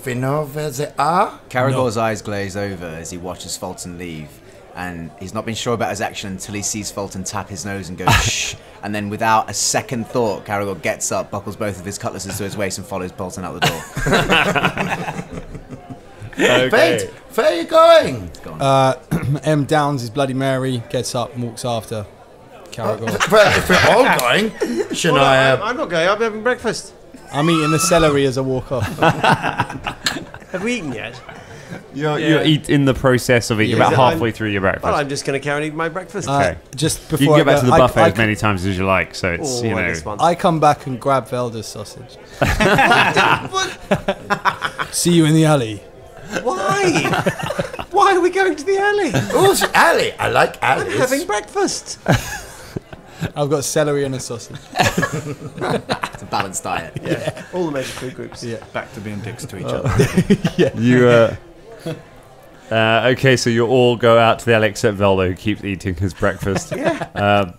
we know where they are? Caragor's eyes glaze over as he watches Folton leave, and he's not been sure about his action until he sees Folton tap his nose and go shh, and then without a second thought, Caragor gets up, buckles both of his cutlasses to his waist and follows Folton out the door. Okay. Wait, where are you going? M downs his Bloody Mary, gets up and walks after Caragor. If we're all going, Shania... I'm not going. I'll be having breakfast. I'm eating the celery as I walk off. Have we eaten yet? You're in the process of eating. About halfway through your breakfast. Well, I'm just going to carry on eating my breakfast. Okay. Just before you can get back to the buffet I as many times as you like, so it's, I come back and grab Velda's sausage. See you in the alley. Why? Why are we going to the alley? Oh, the alley. I like alleys. I'm having breakfast. I've got celery and a sausage. It's a balanced diet. Yeah. All the major food groups. Yeah. Back to being dicks to each other. Yeah. You okay, so you all go out to the alley except Velda, who keeps eating his breakfast. Yeah.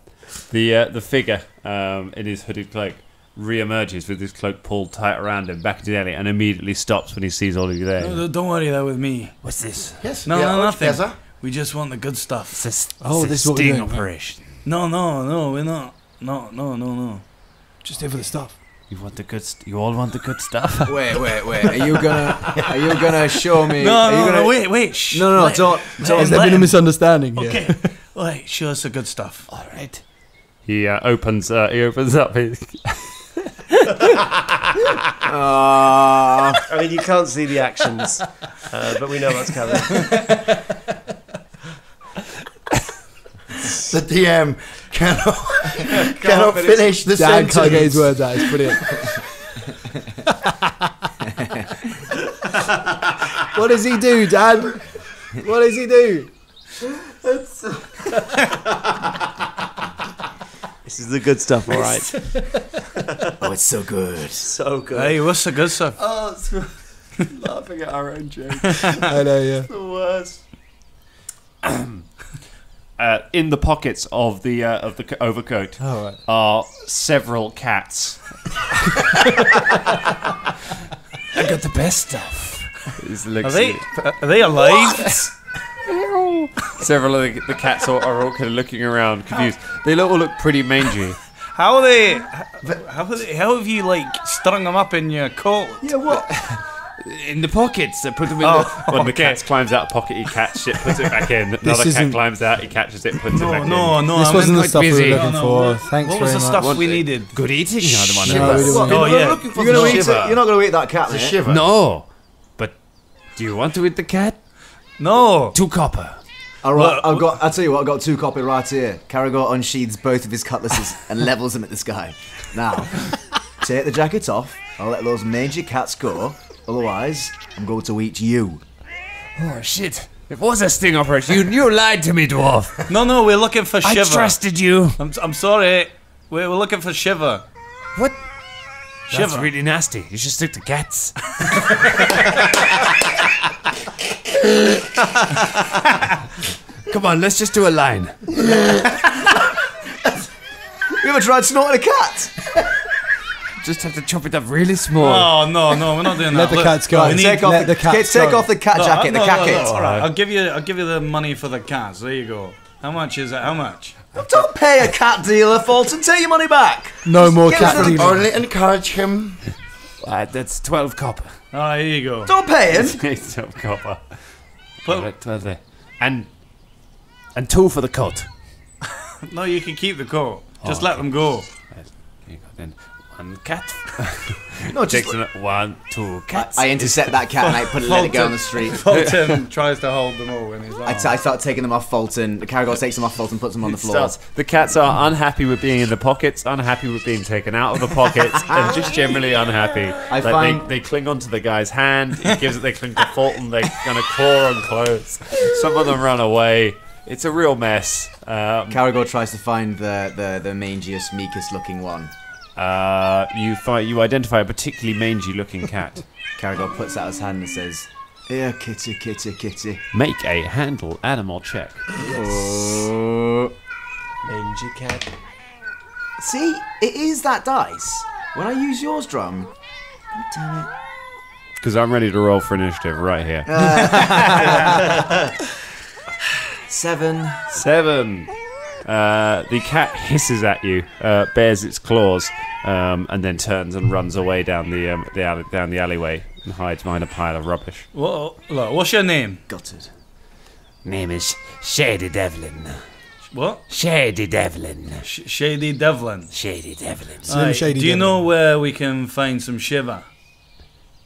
The figure in his hooded cloak re-emerges with his cloak pulled tight around him back into the alley and immediately stops when he sees all of you there. No, don't worry, they're with me. What's this? Yes. No, nothing. Together. We just want the good stuff. This this is what we're sting doing. operation. No, we're not. No. Just here for the stuff. You want the good? You all want the good stuff? Wait. Are you gonna show me? No, wait. Shh. No, don't. Has there been a misunderstanding here? Okay. Wait, show us the good stuff. All right. He opens up his... I mean, you can't see the actions, but we know what's coming. The DM cannot finish the Dan can't get his sentence. words out. It's brilliant. What does he do, Dan? What does he do? This is the good stuff, all right. Oh, it's so good. So good. Hey, what's the good stuff? Oh, it's laughing at our own joke. I know, yeah. The worst. In the pockets of the overcoat are several cats. I got the best stuff. Are they alive? Several of the cats are all kind of looking around, confused. They all look pretty mangy. How are they? How have you strung them up in your coat? Yeah, what? In the pockets. They put them in when the cat climbs out a pocket, he catches it, puts it back in. Another cat climbs out, he catches it, puts it back in. No. This wasn't the stuff we were busy. looking for. Thanks What was very the much. stuff we needed? Good eating, you're the one. No, we didn't. Oh, yeah. You're not going to eat that cat, It's a mate. shiver. No, but do you want to eat the cat? No. 2 copper. All right, I'll tell you what. I've got 2 copy right here. Caragor unsheathes both of his cutlasses and levels them at the sky. Now, take the jacket off. I'll let those mangy cats go. Otherwise, I'm going to eat you. Oh shit! It was a sting operation. You lied to me, dwarf. No, we're looking for Shiver. I trusted you. I'm sorry. We're looking for Shiver. What? Shiver. That's really nasty. You should stick to cats. Come on, let's just do a line. You ever tried snorting a cat? Just have to chop it up really small. Oh no, we're not doing that. Let the cats go. Right, take off the cats. Take off the cat jacket. The cat kit. All right, I'll give you the money for the cats. There you go. How much is it? How much? Don't pay a cat dealer, Folton. Take your money back. No more Get cat rid of dealing. Only encourage him. That's 12 copper. All right, here you go. Don't pay him. 12 copper. Well- Right, 12 there. And 2 for the coat. No, you can keep the coat. Just Oh, let them go. Right, here you go then. 1 cat. No, just. Takes 1, 2 cats. I intercept that cat and I let it go on the street. Fulton tries to hold them all in his arms. I start taking them off Folton. The Caragor takes them off Folton, puts them on the floor. The cats are unhappy with being in the pockets, unhappy with being taken out of the pockets, and just generally unhappy. They cling onto the guy's hand. He gives it. They cling to Fulton. They're gonna claw on clothes. Some of them run away. It's a real mess. Caragor tries to find the mangiest, meekest looking one. You identify a particularly mangy-looking cat. Caragor puts out his hand and says, "Here, kitty, kitty, kitty." Make a handle animal check. Oh. Mangy cat. See, it is that dice. When I use yours, drum. God damn it. Because I'm ready to roll for initiative right here. 7. 7. The cat hisses at you, bares its claws, and then turns and runs away down the alleyway and hides behind a pile of rubbish. Look, what's your name? Gutted. Name is Shady Devlin. What? Shady Devlin. Shady Devlin. Shady Devlin. Slim Shady Do you Devlin. know where we can find some Shiver?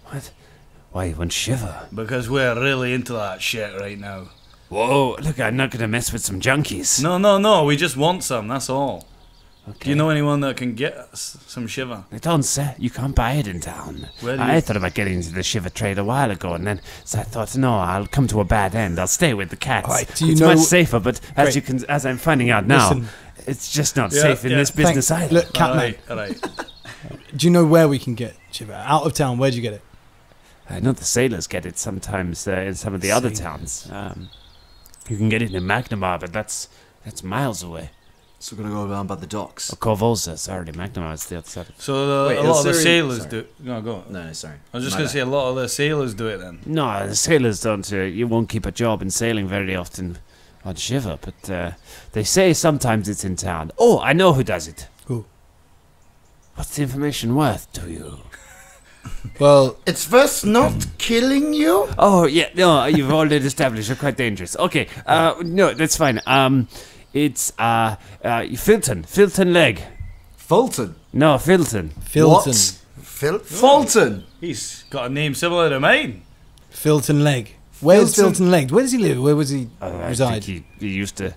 What? Why you want Shiver? Because we're really into that shit right now. Whoa, look, I'm not gonna mess with some junkies. No, we just want some, that's all. Okay. Do you know anyone that can get us some Shiver? I don't, sir. You can't buy it in town. Where do I you- thought about getting into the Shiver trade a while ago, and then so I thought, no, I'll come to a bad end. I'll stay with the cats. All right, do you it's know- much safer, but Great. as I'm finding out now, Listen. it's just not Yeah, safe in yeah. this business Thanks. either. Look, Catman, All right. do you know where we can get Shiver? Out of town, where'd you get it? I know the sailors get it sometimes in some of the other towns. You can get it in Magnamar, but that's miles away. So we're gonna go around by the docks. Or Corvosa, sorry, Magnamar is the other side. So Wait, a lot of the Illyrian- sailors sorry. do. No, go on. No, sorry. I was just My going bad. to say a lot of the sailors do it then. No, the sailors don't. You won't keep a job in sailing very often on Shiver, but they say sometimes it's in town. Oh, I know who does it. Who? What's the information worth to you? Well, It's first not killing you. Oh, yeah, no, you've already established you're quite dangerous. Okay, no, that's fine. It's Filton Leg. Fulton. No, Filton. Filton. Fulton. He's got a name similar to mine. Filton Leg. Where's Filton- Filton Leg? Where does he live? Where was he I reside? think he used to.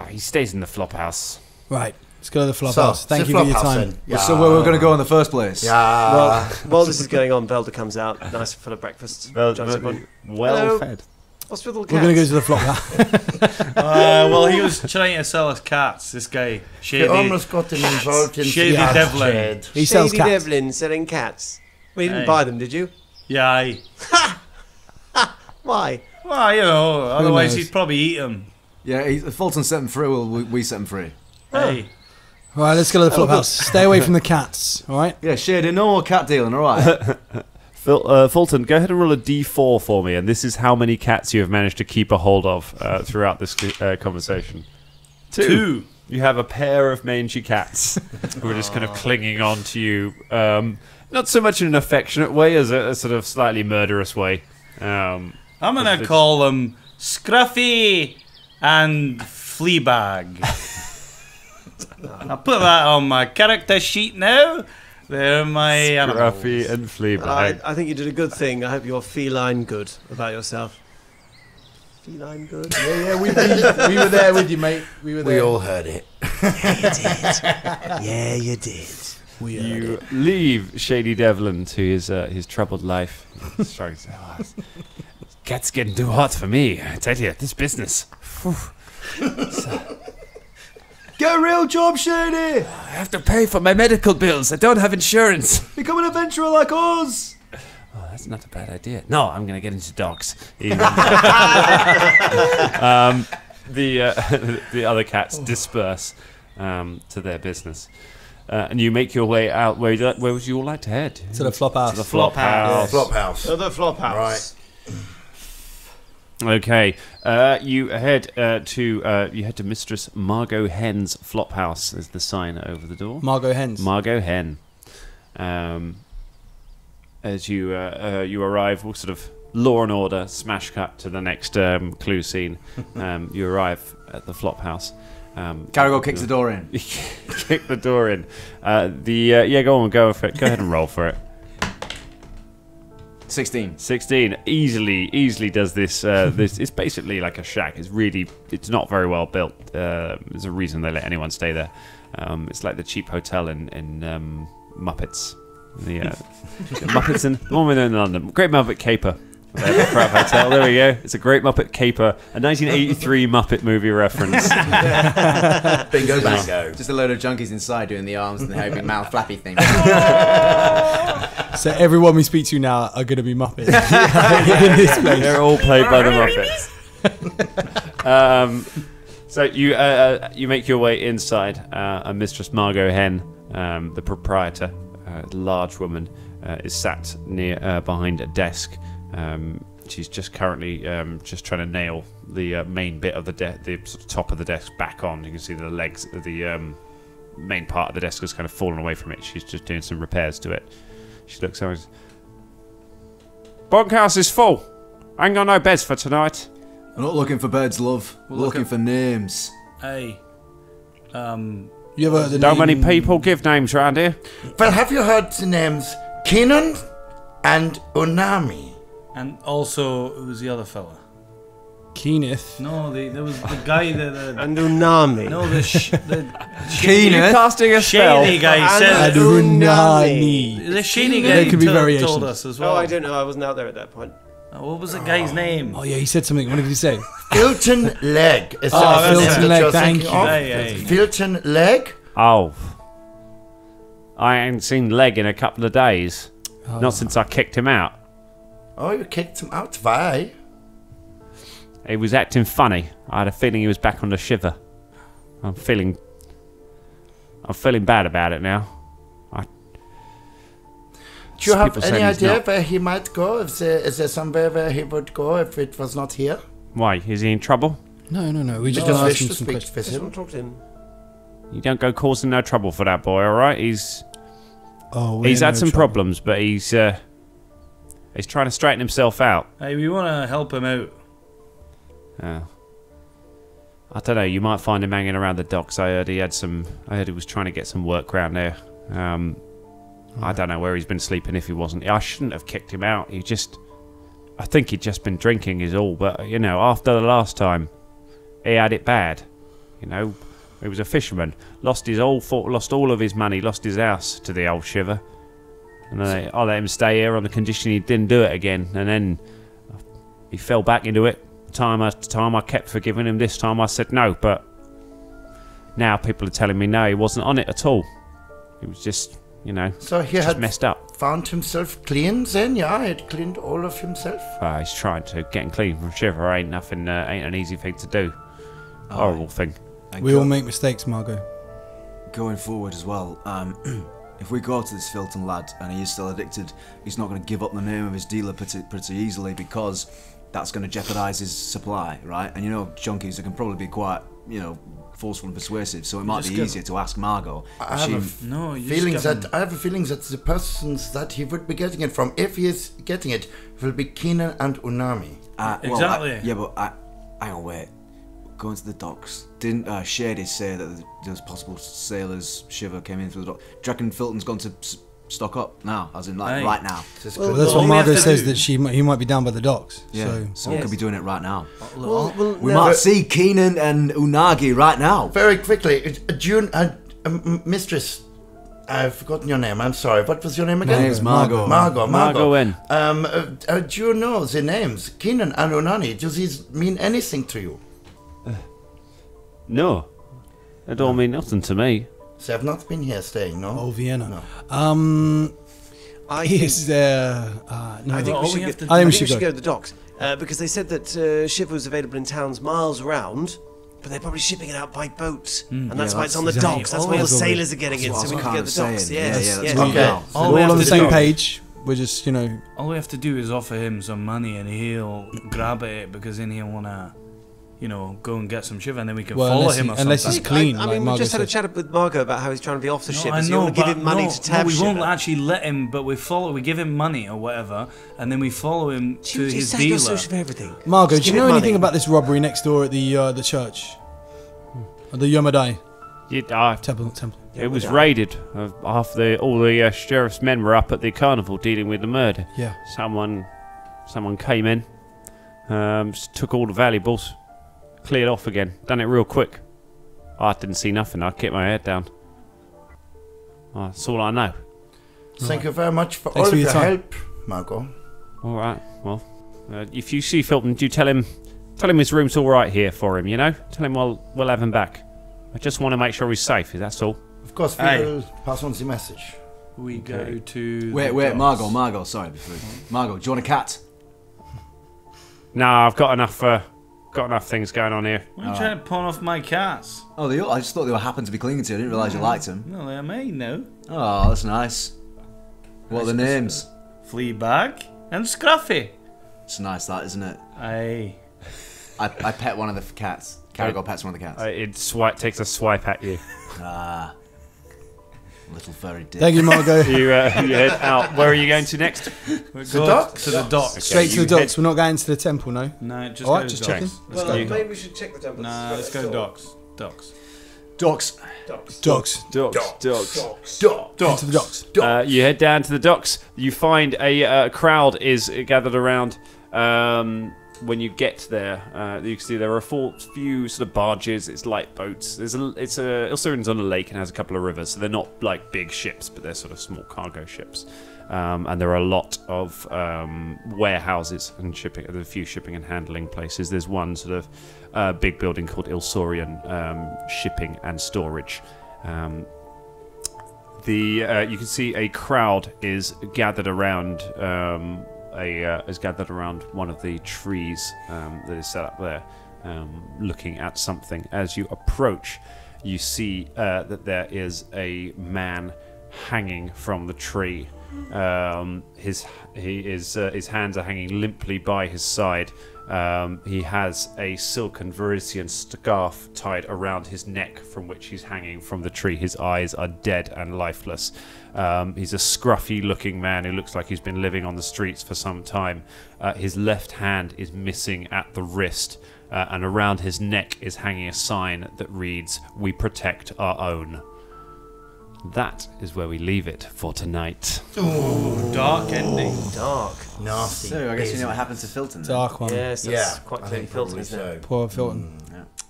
He stays in the flop house. Right. Let's go to the flop So, house. Thank it's you a for your flop house time. then. Yeah. So where we're gonna go in the first place? Yeah. While this is going on, Velda comes out, nice full of breakfast. joins everyone. Well Hello. fed. What's with all the We're cats? going to go to the flop house. Well, he was trying to sell us cats. This guy, You Shady. almost got him involved in Shady the Devlin. shed. He sells Shady cats. Devlin selling cats. Well, you didn't Hey. buy them, did you? Yeah, aye. Why? Well, you know, otherwise knows? he'd probably eat them. Yeah, Fulton set him free. Well, we set him free. Hey. All right, let's go to the flop house. Stay away from the cats, all right? Yeah, Shady, no more cat dealing. All right. Fulton, go ahead and roll a d4 for me, and this is how many cats you have managed to keep a hold of throughout this conversation. 2. You have a pair of mangy cats who are just kind of clinging on to you, not so much in an affectionate way as a sort of slightly murderous way. I'm going to call them Scruffy and Fleabag. I'll put that on my character sheet now. They're my animals. Scruffy and Fleabag. I think you did a good thing. I hope you're feline good about yourself. Feline good? Yeah, we were there with you, mate. We were We all heard it. Yeah, you did. You leave Shady Devlin to his troubled life. He's trying to say, Cat's getting too hot for me. I tell you, this business. Get a real job, Shady! I have to pay for my medical bills. I don't have insurance. Become an adventurer like us! Oh, that's not a bad idea. No, I'm going to get into dogs. The other cats disperse to their business. And you make your way out. Where would you all like to head? To the flop house. To the flop house. Flop house. Oh, the flop house. Right. Okay, you head to Mistress Margot Hen's flop house. There's the sign over the door. Margot Hens. Margot Hen. As you arrive, we'll sort of Law and Order smash cut to the next clue scene. You arrive at the flop house. Caragor kicks the door in. Kick the door in. Go for it. Go ahead and roll for it. 16. Easily does this. This it's basically like a shack. It's not very well built. There's a reason they let anyone stay there. It's like the cheap hotel in Muppets. The Muppets in the one in London. Great Muppet Caper. Crap hotel. There we go. It's a Great Muppet Caper, a 1983 Muppet movie reference. Bingo bango. Just a load of junkies inside doing the arms and the open mouth flappy thing. So everyone we speak to now are going to be Muppets in this place. They're all played by the Muppets. So you make your way inside. And Mistress Margot Hen, the proprietor, the large woman, is sat near behind a desk. She's just currently just trying to nail the main bit of the sort of top of the desk back on. You can see the legs, the main part of the desk has kind of fallen away from it. She's just doing some repairs to it. She looks over. Bunkhouse is full. I ain't got no beds for tonight. We're not looking for beds, love. We're looking for names. Hey, You ever heard the Don't name? many people give names around here. Well, have you heard the names Kenan and Unami? and also who was the other fella? Keeneth. No, there was the guy that. And Unami. No, the Keeneth? Casting a spell. shady guy said. Adunani. The shady There guy could be told variations. us as well. Oh, I don't know. I wasn't out there at that point. What was the guy's name? Oh yeah, he said something. What did he say? Filton Leg. Is Oh, that the Filton name Leg, that you're thank thinking you. of? Hey. Filton Leg? Oh. I ain't seen Leg in a couple of days. Not since I kicked him out. Oh, you kicked him out. Why? He was acting funny. I had a feeling he was back on the shiver. I'm feeling bad about it now. Do you have People any say he's idea not. where he might go? Is there somewhere where he would go if it was not here? Why? Is he in trouble? No. We just Just asked wish him to some speak questions. with Just him. want to talk to him. You don't go causing no trouble for that boy, all right? He's had some problems, but he's trying to straighten himself out. Hey, we want to help him out. I don't know. You might find him hanging around the docks. I heard he was trying to get some work around there. I don't know where he's been sleeping if he wasn't. I shouldn't have kicked him out. I think he'd just been drinking is all. But after the last time, he had it bad. He was a fisherman. Lost all of his money. Lost his house to the old shiver. And I let him stay here on the condition he didn't do it again. And then he fell back into it. Time after time, I kept forgiving him. This time, I said no. But now people are telling me no, he wasn't on it at all. He was just, So he just had messed up. found himself clean then? Yeah, he had cleaned all of himself? He's trying to get clean from shiver. Ain't an easy thing to do. Horrible thing. And We all make mistakes, Margot. Going forward as well, if we go to this Filton lad and he is still addicted, he's not going to give up the name of his dealer pretty easily, because that's going to jeopardise his supply, right? And junkies, they can probably be quite, forceful and persuasive, so it might be easier to ask Margot. I have a feeling that the persons that he would be getting it from, if he is getting it, will be Kenan and Unami. Exactly. Hang on, wait. Going to the docks. Didn't Shady say that there's possible sailors shiver came in through the dock? Do you reckon Filton's gone to stock up now, as in right now? Well, that's what Margot says, that he might be down by the docks. Yeah, so we could be doing it right now. We might see Kenan and Unagi right now. Very quickly, June, Mistress I've forgotten your name. I'm sorry. What was your name again? My name's Margot. Margot in. Do you know the names? Keenan and Onani, do these mean anything to you? No. It don't mean nothing to me. They have not been here staying, no? Oh, Vienna. No. Is there... no. I think we should, go to the docks. Because they said that Shiv was available in towns miles around, but they're probably shipping it out by boat. And that's why it's on the docks. That's why the sailors are getting it, so we can go to the docks. Yes. Okay. So we're all on the same page. We're just, All we have to do is offer him some money and he'll grab it because then he'll want to, go and get some Shiv and then we can follow him or something. Unless he's clean. I mean, we just had a chat with Margot about how he's trying to be off the ship. So you want to give him money to tab we won't actually let him, but we give him money or whatever, and then we follow him to his dealer. For everything. Margot, do you know anything about this robbery next door at the church? The Yomadai temple. It was raided. All the sheriff's men were up at the carnival dealing with the murder. Yeah. Someone came in, just took all the valuables, cleared off again. Done it real quick. I didn't see nothing. I kept my head down. That's all I know. Thank you very much for all of your help, Margot. All right. Well, if you see Folton, do tell him his room's all right here for him. Tell him we'll have him back. I just want to make sure he's safe. That's all. Of course, we will pass on the message. We go to. Wait, Margot. Sorry, Margot, do you want a cat? No, I've got enough things going on here. Why are you trying to pawn off my cats? Oh, I just thought they were happened to be clinging to you. I didn't realise you liked them. No, they're mine now. Oh, that's nice. What are the names? Fleabag and Scruffy. It's nice, that, isn't it? Aye. I pet one of the cats. Caragor pets one of the cats. It takes a swipe at you. Little furry dick. Thank you, Margot. You head out. Where are you going to next? To the docks. Straight to the docks. We're not going to the temple, no? No, just Alright, go just to checking. docks. Well, maybe we should check the temple. Nah, let's go docks. Docks. Docks. Docks. To the docks. You head down to the docks. You find a crowd is gathered around. When you get there, you can see there are a few sort of barges. It's light boats. Ilsurian's on a lake and has a couple of rivers, so they're not like big ships, but they're sort of small cargo ships. And there are a lot of warehouses and shipping. There are a few shipping and handling places. There's one sort of big building called Ilsurian Shipping and Storage. You can see a crowd is gathered around. Is gathered around one of the trees that is set up there, looking at something. As you approach, you see that there is a man hanging from the tree. His hands are hanging limply by his side. He has a silken Varisian scarf tied around his neck from which he's hanging from the tree. His eyes are dead and lifeless. He's a scruffy looking man who looks like he's been living on the streets for some time. His left hand is missing at the wrist, and around his neck is hanging a sign that reads, "We protect our own." That is where we leave it for tonight. Ooh, dark ending. Dark. Nasty. So I guess you know what happened to Filton. Dark one. Yes, that's quite clearly Filton, isn't it? Poor Filton.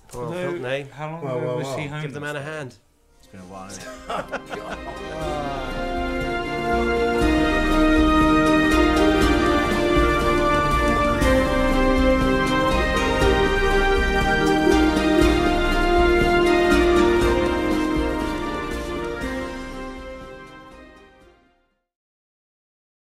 Poor old Filton, eh? How long ago was he home? Give the man a hand. It's been a while, hasn't it?